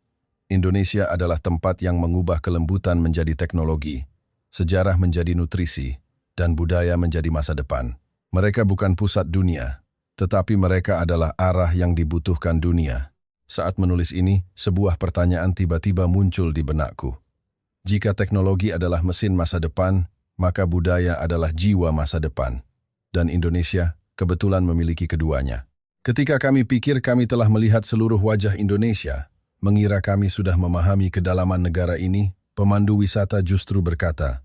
Indonesia adalah tempat yang mengubah kelembutan menjadi teknologi, sejarah menjadi nutrisi, dan budaya menjadi masa depan. Mereka bukan pusat dunia, tetapi mereka adalah arah yang dibutuhkan dunia. Saat menulis ini, sebuah pertanyaan tiba-tiba muncul di benakku. Jika teknologi adalah mesin masa depan, maka budaya adalah jiwa masa depan. Dan Indonesia kebetulan memiliki keduanya. Ketika kami pikir kami telah melihat seluruh wajah Indonesia, mengira kami sudah memahami kedalaman negara ini, pemandu wisata justru berkata,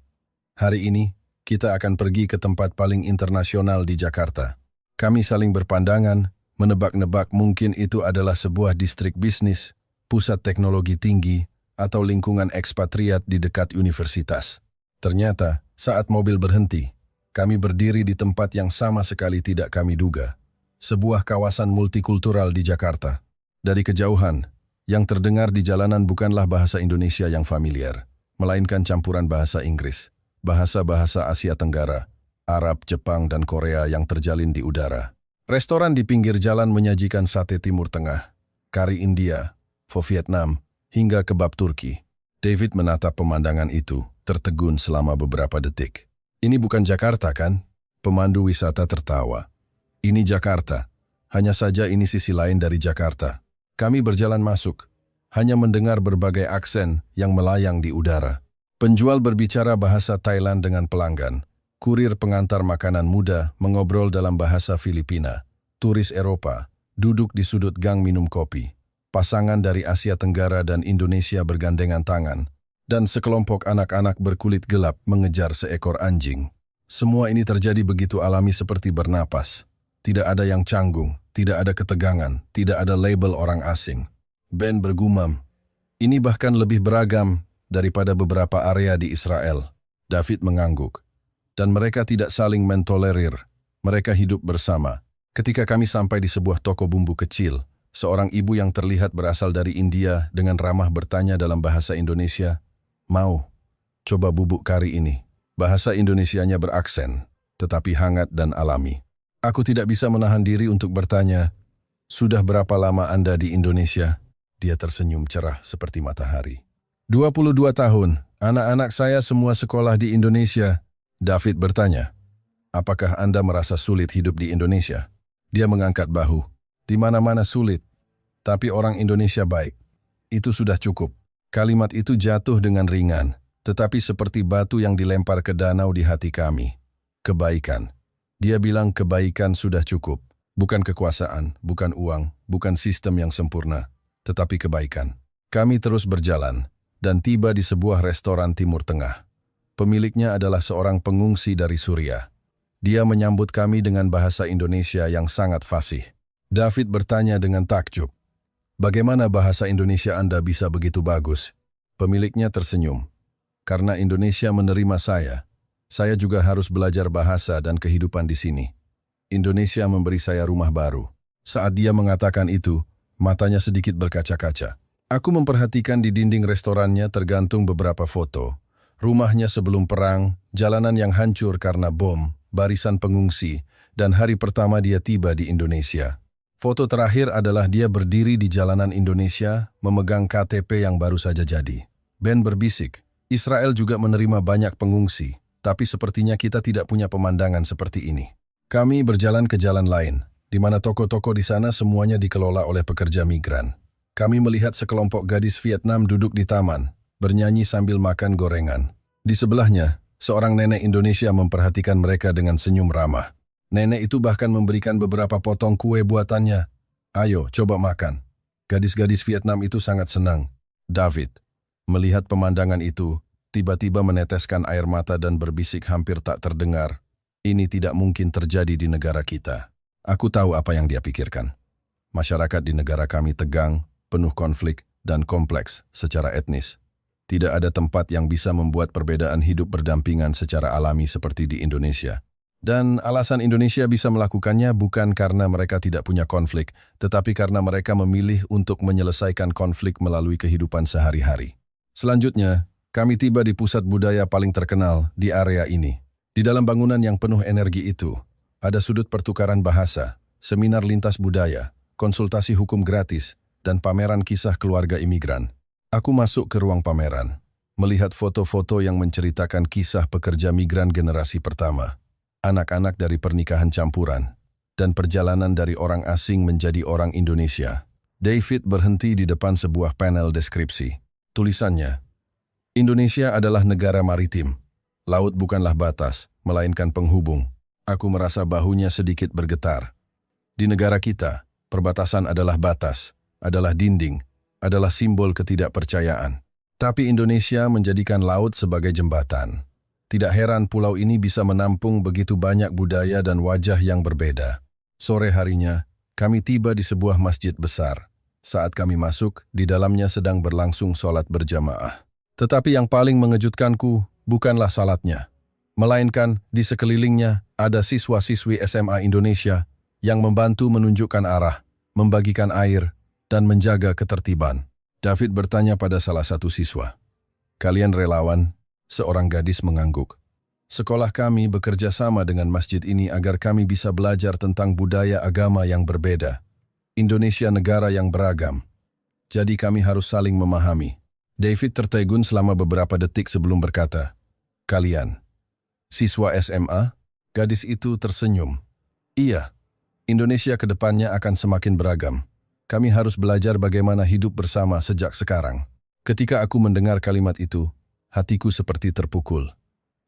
"Hari ini, kita akan pergi ke tempat paling internasional di Jakarta." Kami saling berpandangan, menebak-nebak mungkin itu adalah sebuah distrik bisnis, pusat teknologi tinggi, atau lingkungan ekspatriat di dekat universitas. Ternyata, saat mobil berhenti, kami berdiri di tempat yang sama sekali tidak kami duga. Sebuah kawasan multikultural di Jakarta. Dari kejauhan, yang terdengar di jalanan bukanlah bahasa Indonesia yang familiar, melainkan campuran bahasa Inggris, bahasa-bahasa Asia Tenggara, Arab, Jepang, dan Korea yang terjalin di udara. Restoran di pinggir jalan menyajikan sate Timur Tengah, kari India, pho Vietnam, hingga kebab Turki. David menatap pemandangan itu, tertegun selama beberapa detik. "Ini bukan Jakarta, kan?" Pemandu wisata tertawa. "Ini Jakarta. Hanya saja ini sisi lain dari Jakarta." Kami berjalan masuk, hanya mendengar berbagai aksen yang melayang di udara. Penjual berbicara bahasa Thailand dengan pelanggan. Kurir pengantar makanan muda mengobrol dalam bahasa Filipina. Turis Eropa duduk di sudut gang minum kopi. Pasangan dari Asia Tenggara dan Indonesia bergandengan tangan. Dan sekelompok anak-anak berkulit gelap mengejar seekor anjing. Semua ini terjadi begitu alami seperti bernapas. Tidak ada yang canggung, tidak ada ketegangan, tidak ada label orang asing. Ben bergumam, "Ini bahkan lebih beragam daripada beberapa area di Israel." David mengangguk. Dan mereka tidak saling mentolerir. Mereka hidup bersama. Ketika kami sampai di sebuah toko bumbu kecil, seorang ibu yang terlihat berasal dari India dengan ramah bertanya dalam bahasa Indonesia, "Mau coba bubuk kari ini?" Bahasa Indonesianya beraksen, tetapi hangat dan alami. Aku tidak bisa menahan diri untuk bertanya, "Sudah berapa lama Anda di Indonesia?" Dia tersenyum cerah seperti matahari. 22 tahun, anak-anak saya semua sekolah di Indonesia." David bertanya, "Apakah Anda merasa sulit hidup di Indonesia?" Dia mengangkat bahu. "Di mana-mana sulit, tapi orang Indonesia baik. Itu sudah cukup." Kalimat itu jatuh dengan ringan, tetapi seperti batu yang dilempar ke danau di hati kami. Kebaikan. Dia bilang kebaikan sudah cukup. Bukan kekuasaan, bukan uang, bukan sistem yang sempurna, tetapi kebaikan. Kami terus berjalan, dan tiba di sebuah restoran Timur Tengah. Pemiliknya adalah seorang pengungsi dari Suriah. Dia menyambut kami dengan bahasa Indonesia yang sangat fasih. David bertanya dengan takjub, "Bagaimana bahasa Indonesia Anda bisa begitu bagus?" Pemiliknya tersenyum. "Karena Indonesia menerima saya juga harus belajar bahasa dan kehidupan di sini. Indonesia memberi saya rumah baru." Saat dia mengatakan itu, matanya sedikit berkaca-kaca. Aku memperhatikan di dinding restorannya tergantung beberapa foto. Rumahnya sebelum perang, jalanan yang hancur karena bom, barisan pengungsi, dan hari pertama dia tiba di Indonesia. Foto terakhir adalah dia berdiri di jalanan Indonesia, memegang KTP yang baru saja jadi. Ben berbisik, "Israel juga menerima banyak pengungsi, tapi sepertinya kita tidak punya pemandangan seperti ini." Kami berjalan ke jalan lain, di mana toko-toko di sana semuanya dikelola oleh pekerja migran. Kami melihat sekelompok gadis Vietnam duduk di taman, bernyanyi sambil makan gorengan. Di sebelahnya, seorang nenek Indonesia memperhatikan mereka dengan senyum ramah. Nenek itu bahkan memberikan beberapa potong kue buatannya. "Ayo, coba makan." Gadis-gadis Vietnam itu sangat senang. David, melihat pemandangan itu, tiba-tiba meneteskan air mata dan berbisik hampir tak terdengar, "Ini tidak mungkin terjadi di negara kita." Aku tahu apa yang dia pikirkan. Masyarakat di negara kami tegang, penuh konflik, dan kompleks secara etnis. Tidak ada tempat yang bisa membuat perbedaan hidup berdampingan secara alami seperti di Indonesia. Dan alasan Indonesia bisa melakukannya bukan karena mereka tidak punya konflik, tetapi karena mereka memilih untuk menyelesaikan konflik melalui kehidupan sehari-hari. Selanjutnya, kami tiba di pusat budaya paling terkenal di area ini. Di dalam bangunan yang penuh energi itu, ada sudut pertukaran bahasa, seminar lintas budaya, konsultasi hukum gratis, dan pameran kisah keluarga imigran. Aku masuk ke ruang pameran, melihat foto-foto yang menceritakan kisah pekerja migran generasi pertama. Anak-anak dari pernikahan campuran, dan perjalanan dari orang asing menjadi orang Indonesia. David berhenti di depan sebuah panel deskripsi. Tulisannya, "Indonesia adalah negara maritim. Laut bukanlah batas, melainkan penghubung." Aku merasa bahunya sedikit bergetar. Di negara kita, perbatasan adalah batas, adalah dinding, adalah simbol ketidakpercayaan. Tapi Indonesia menjadikan laut sebagai jembatan. Tidak heran pulau ini bisa menampung begitu banyak budaya dan wajah yang berbeda. Sore harinya, kami tiba di sebuah masjid besar. Saat kami masuk, di dalamnya sedang berlangsung sholat berjamaah. Tetapi yang paling mengejutkanku bukanlah salatnya, melainkan di sekelilingnya ada siswa-siswi SMA Indonesia yang membantu menunjukkan arah, membagikan air, dan menjaga ketertiban. David bertanya pada salah satu siswa, "Kalian relawan?" Seorang gadis mengangguk. "Sekolah kami bekerja sama dengan masjid ini agar kami bisa belajar tentang budaya agama yang berbeda. Indonesia negara yang beragam. Jadi kami harus saling memahami." David tertegun selama beberapa detik sebelum berkata, "Kalian, siswa SMA?" Gadis itu tersenyum. "Iya, Indonesia ke depannya akan semakin beragam. Kami harus belajar bagaimana hidup bersama sejak sekarang." Ketika aku mendengar kalimat itu, hatiku seperti terpukul.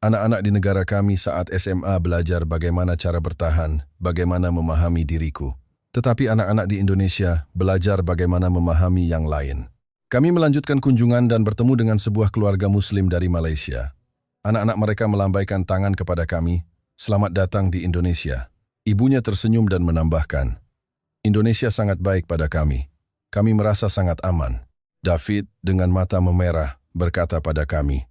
Anak-anak di negara kami saat SMA belajar bagaimana cara bertahan, bagaimana memahami diriku. Tetapi anak-anak di Indonesia belajar bagaimana memahami yang lain. Kami melanjutkan kunjungan dan bertemu dengan sebuah keluarga Muslim dari Malaysia. Anak-anak mereka melambaikan tangan kepada kami, "Selamat datang di Indonesia." Ibunya tersenyum dan menambahkan, "Indonesia sangat baik pada kami. Kami merasa sangat aman." David dengan mata memerah berkata pada kami,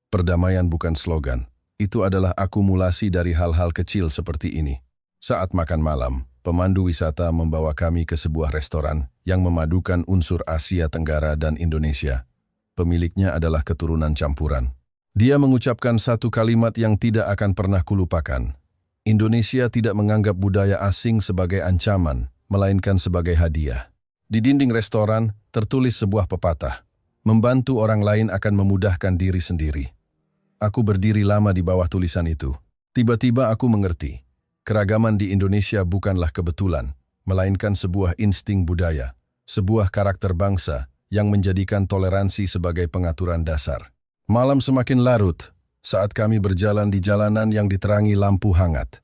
"Perdamaian bukan slogan. Itu adalah akumulasi dari hal-hal kecil seperti ini." Saat makan malam, pemandu wisata membawa kami ke sebuah restoran yang memadukan unsur Asia Tenggara dan Indonesia. Pemiliknya adalah keturunan campuran. Dia mengucapkan satu kalimat yang tidak akan pernah kulupakan. Indonesia tidak menganggap budaya asing sebagai ancaman, melainkan sebagai hadiah. Di dinding restoran tertulis sebuah pepatah, "Membantu orang lain akan memudahkan diri sendiri." Aku berdiri lama di bawah tulisan itu. Tiba-tiba aku mengerti, keragaman di Indonesia bukanlah kebetulan, melainkan sebuah insting budaya, sebuah karakter bangsa yang menjadikan toleransi sebagai pengaturan dasar. Malam semakin larut saat kami berjalan di jalanan yang diterangi lampu hangat.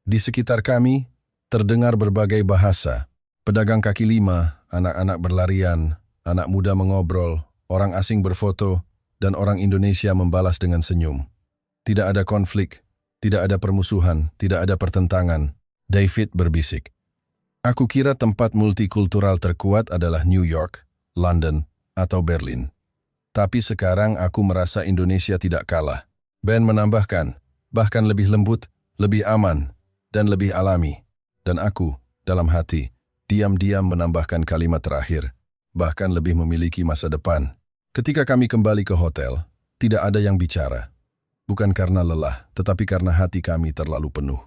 Di sekitar kami terdengar berbagai bahasa, pedagang kaki lima, anak-anak berlarian, anak muda mengobrol, orang asing berfoto, dan orang Indonesia membalas dengan senyum. Tidak ada konflik, tidak ada permusuhan, tidak ada pertentangan. David berbisik, "Aku kira tempat multikultural terkuat adalah New York, London, atau Berlin. Tapi sekarang aku merasa Indonesia tidak kalah." Ben menambahkan, "Bahkan lebih lembut, lebih aman, dan lebih alami." Dan aku, dalam hati, diam-diam menambahkan kalimat terakhir, "bahkan lebih memiliki masa depan." Ketika kami kembali ke hotel, tidak ada yang bicara. Bukan karena lelah, tetapi karena hati kami terlalu penuh.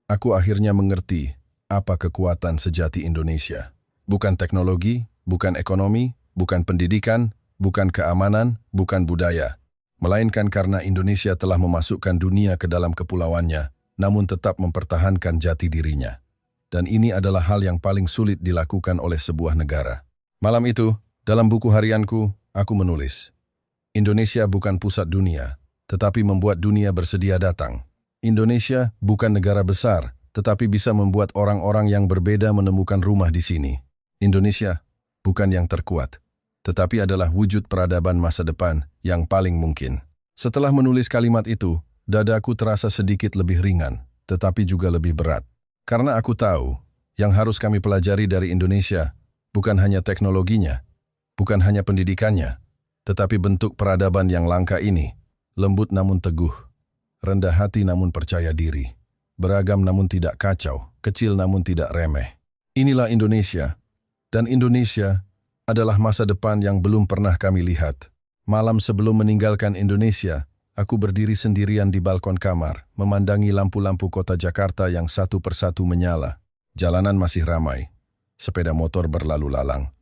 Aku akhirnya mengerti apa kekuatan sejati Indonesia. Bukan teknologi, bukan ekonomi, bukan pendidikan, bukan keamanan, bukan budaya. Melainkan karena Indonesia telah memasukkan dunia ke dalam kepulauannya, namun tetap mempertahankan jati dirinya. Dan ini adalah hal yang paling sulit dilakukan oleh sebuah negara. Malam itu, dalam buku harianku, aku menulis, "Indonesia bukan pusat dunia, tetapi membuat dunia bersedia datang. Indonesia bukan negara besar, tetapi bisa membuat orang-orang yang berbeda menemukan rumah di sini. Indonesia bukan yang terkuat, tetapi adalah wujud peradaban masa depan yang paling mungkin." Setelah menulis kalimat itu, dadaku terasa sedikit lebih ringan, tetapi juga lebih berat. Karena aku tahu, yang harus kami pelajari dari Indonesia bukan hanya teknologinya, bukan hanya pendidikannya, tetapi bentuk peradaban yang langka ini, lembut namun teguh, rendah hati namun percaya diri, beragam namun tidak kacau, kecil namun tidak remeh. Inilah Indonesia, dan Indonesia adalah masa depan yang belum pernah kami lihat. Malam sebelum meninggalkan Indonesia, aku berdiri sendirian di balkon kamar, memandangi lampu-lampu kota Jakarta yang satu persatu menyala. Jalanan masih ramai, sepeda motor berlalu lalang,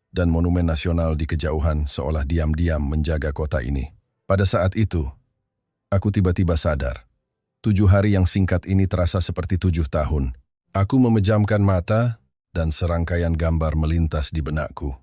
dan monumen nasional di kejauhan seolah diam-diam menjaga kota ini. Pada saat itu, aku tiba-tiba sadar. 7 hari yang singkat ini terasa seperti 7 tahun. Aku memejamkan mata, dan serangkaian gambar melintas di benakku.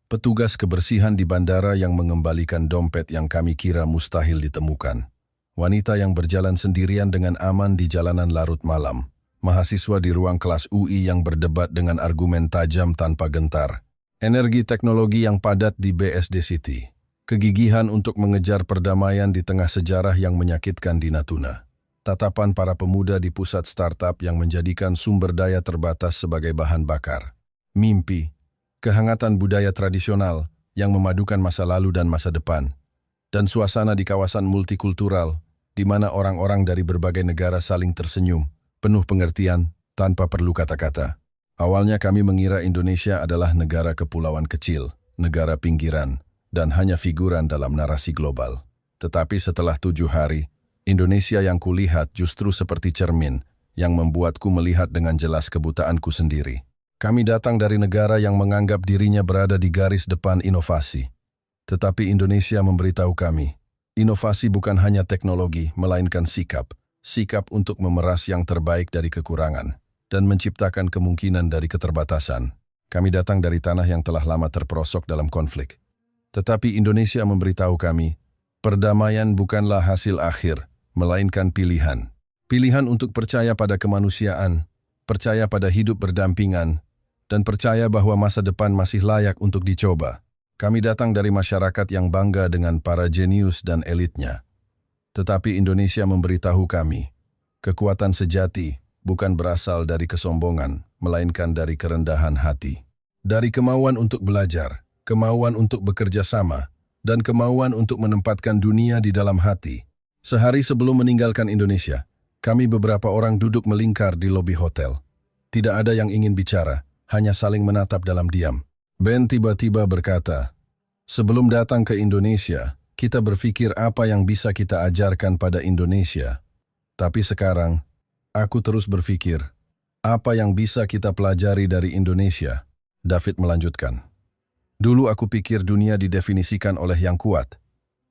Petugas kebersihan di bandara yang mengembalikan dompet yang kami kira mustahil ditemukan. Wanita yang berjalan sendirian dengan aman di jalanan larut malam. Mahasiswa di ruang kelas UI yang berdebat dengan argumen tajam tanpa gentar. Energi teknologi yang padat di BSD City. Kegigihan untuk mengejar perdamaian di tengah sejarah yang menyakitkan di Natuna. Tatapan para pemuda di pusat startup yang menjadikan sumber daya terbatas sebagai bahan bakar. Mimpi. Kehangatan budaya tradisional yang memadukan masa lalu dan masa depan. Dan suasana di kawasan multikultural, di mana orang-orang dari berbagai negara saling tersenyum, penuh pengertian, tanpa perlu kata-kata. Awalnya kami mengira Indonesia adalah negara kepulauan kecil, negara pinggiran, dan hanya figuran dalam narasi global. Tetapi setelah 7 hari, Indonesia yang kulihat justru seperti cermin, yang membuatku melihat dengan jelas kebutaanku sendiri. Kami datang dari negara yang menganggap dirinya berada di garis depan inovasi. Tetapi Indonesia memberitahu kami, inovasi bukan hanya teknologi, melainkan sikap. Sikap untuk memeras yang terbaik dari kekurangan, dan menciptakan kemungkinan dari keterbatasan. Kami datang dari tanah yang telah lama terperosok dalam konflik. Tetapi Indonesia memberitahu kami, perdamaian bukanlah hasil akhir, melainkan pilihan. Pilihan untuk percaya pada kemanusiaan, percaya pada hidup berdampingan, dan percaya bahwa masa depan masih layak untuk dicoba. Kami datang dari masyarakat yang bangga dengan para jenius dan elitnya. Tetapi Indonesia memberitahu kami, kekuatan sejati bukan berasal dari kesombongan, melainkan dari kerendahan hati. Dari kemauan untuk belajar, kemauan untuk bekerja sama, dan kemauan untuk menempatkan dunia di dalam hati. Sehari sebelum meninggalkan Indonesia, kami beberapa orang duduk melingkar di lobi hotel. Tidak ada yang ingin bicara, hanya saling menatap dalam diam. Ben tiba-tiba berkata, sebelum datang ke Indonesia, kita berpikir apa yang bisa kita ajarkan pada Indonesia. Tapi sekarang, aku terus berpikir, apa yang bisa kita pelajari dari Indonesia? David melanjutkan. Dulu aku pikir dunia didefinisikan oleh yang kuat.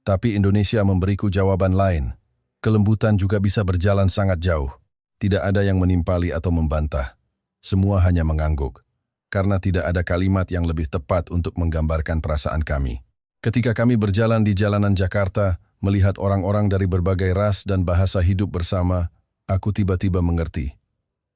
Tapi Indonesia memberiku jawaban lain. Kelembutan juga bisa berjalan sangat jauh. Tidak ada yang menimpali atau membantah. Semua hanya mengangguk. Karena tidak ada kalimat yang lebih tepat untuk menggambarkan perasaan kami. Ketika kami berjalan di jalanan Jakarta, melihat orang-orang dari berbagai ras dan bahasa hidup bersama, aku tiba-tiba mengerti.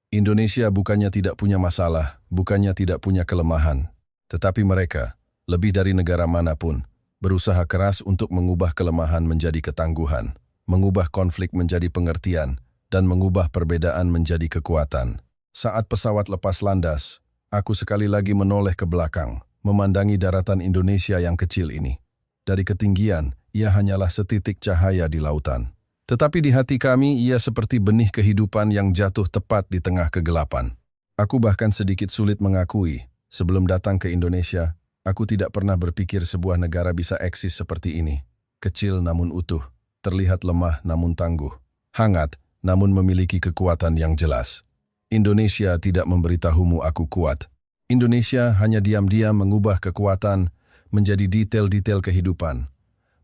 Indonesia bukannya tidak punya masalah, bukannya tidak punya kelemahan. Tetapi mereka, lebih dari negara manapun, berusaha keras untuk mengubah kelemahan menjadi ketangguhan, mengubah konflik menjadi pengertian, dan mengubah perbedaan menjadi kekuatan. Saat pesawat lepas landas, aku sekali lagi menoleh ke belakang, memandangi daratan Indonesia yang kecil ini. Dari ketinggian, ia hanyalah setitik cahaya di lautan. Tetapi di hati kami, ia seperti benih kehidupan yang jatuh tepat di tengah kegelapan. Aku bahkan sedikit sulit mengakui, sebelum datang ke Indonesia, aku tidak pernah berpikir sebuah negara bisa eksis seperti ini. Kecil namun utuh, terlihat lemah namun tangguh, hangat namun memiliki kekuatan yang jelas. Indonesia tidak memberitahumu aku kuat. Indonesia hanya diam-diam mengubah kekuatan menjadi detail-detail kehidupan,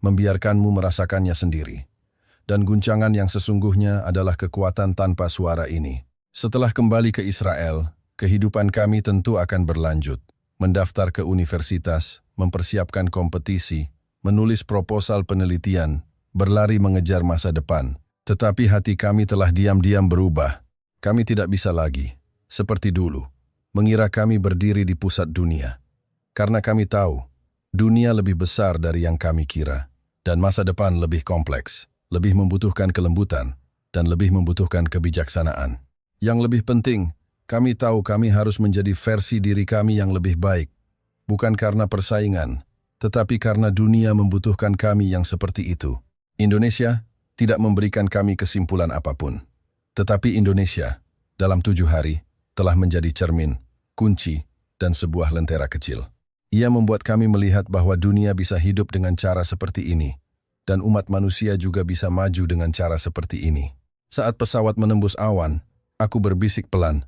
membiarkanmu merasakannya sendiri. Dan guncangan yang sesungguhnya adalah kekuatan tanpa suara ini. Setelah kembali ke Israel, kehidupan kami tentu akan berlanjut. Mendaftar ke universitas, mempersiapkan kompetisi, menulis proposal penelitian, berlari mengejar masa depan. Tetapi hati kami telah diam-diam berubah. Kami tidak bisa lagi, seperti dulu, mengira kami berdiri di pusat dunia. Karena kami tahu, dunia lebih besar dari yang kami kira, dan masa depan lebih kompleks, lebih membutuhkan kelembutan, dan lebih membutuhkan kebijaksanaan. Yang lebih penting, kami tahu kami harus menjadi versi diri kami yang lebih baik, bukan karena persaingan, tetapi karena dunia membutuhkan kami yang seperti itu. Indonesia tidak memberikan kami kesimpulan apapun. Tetapi Indonesia, dalam 7 hari, telah menjadi cermin, kunci, dan sebuah lentera kecil. Ia membuat kami melihat bahwa dunia bisa hidup dengan cara seperti ini, dan umat manusia juga bisa maju dengan cara seperti ini. Saat pesawat menembus awan, aku berbisik pelan,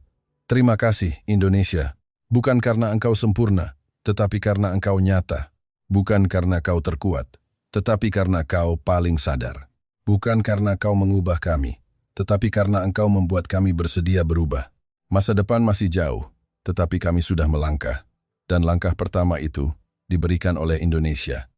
terima kasih Indonesia, bukan karena engkau sempurna, tetapi karena engkau nyata. Bukan karena kau terkuat, tetapi karena kau paling sadar. Bukan karena kau mengubah kami, tetapi karena engkau membuat kami bersedia berubah. Masa depan masih jauh, tetapi kami sudah melangkah. Dan langkah pertama itu diberikan oleh Indonesia.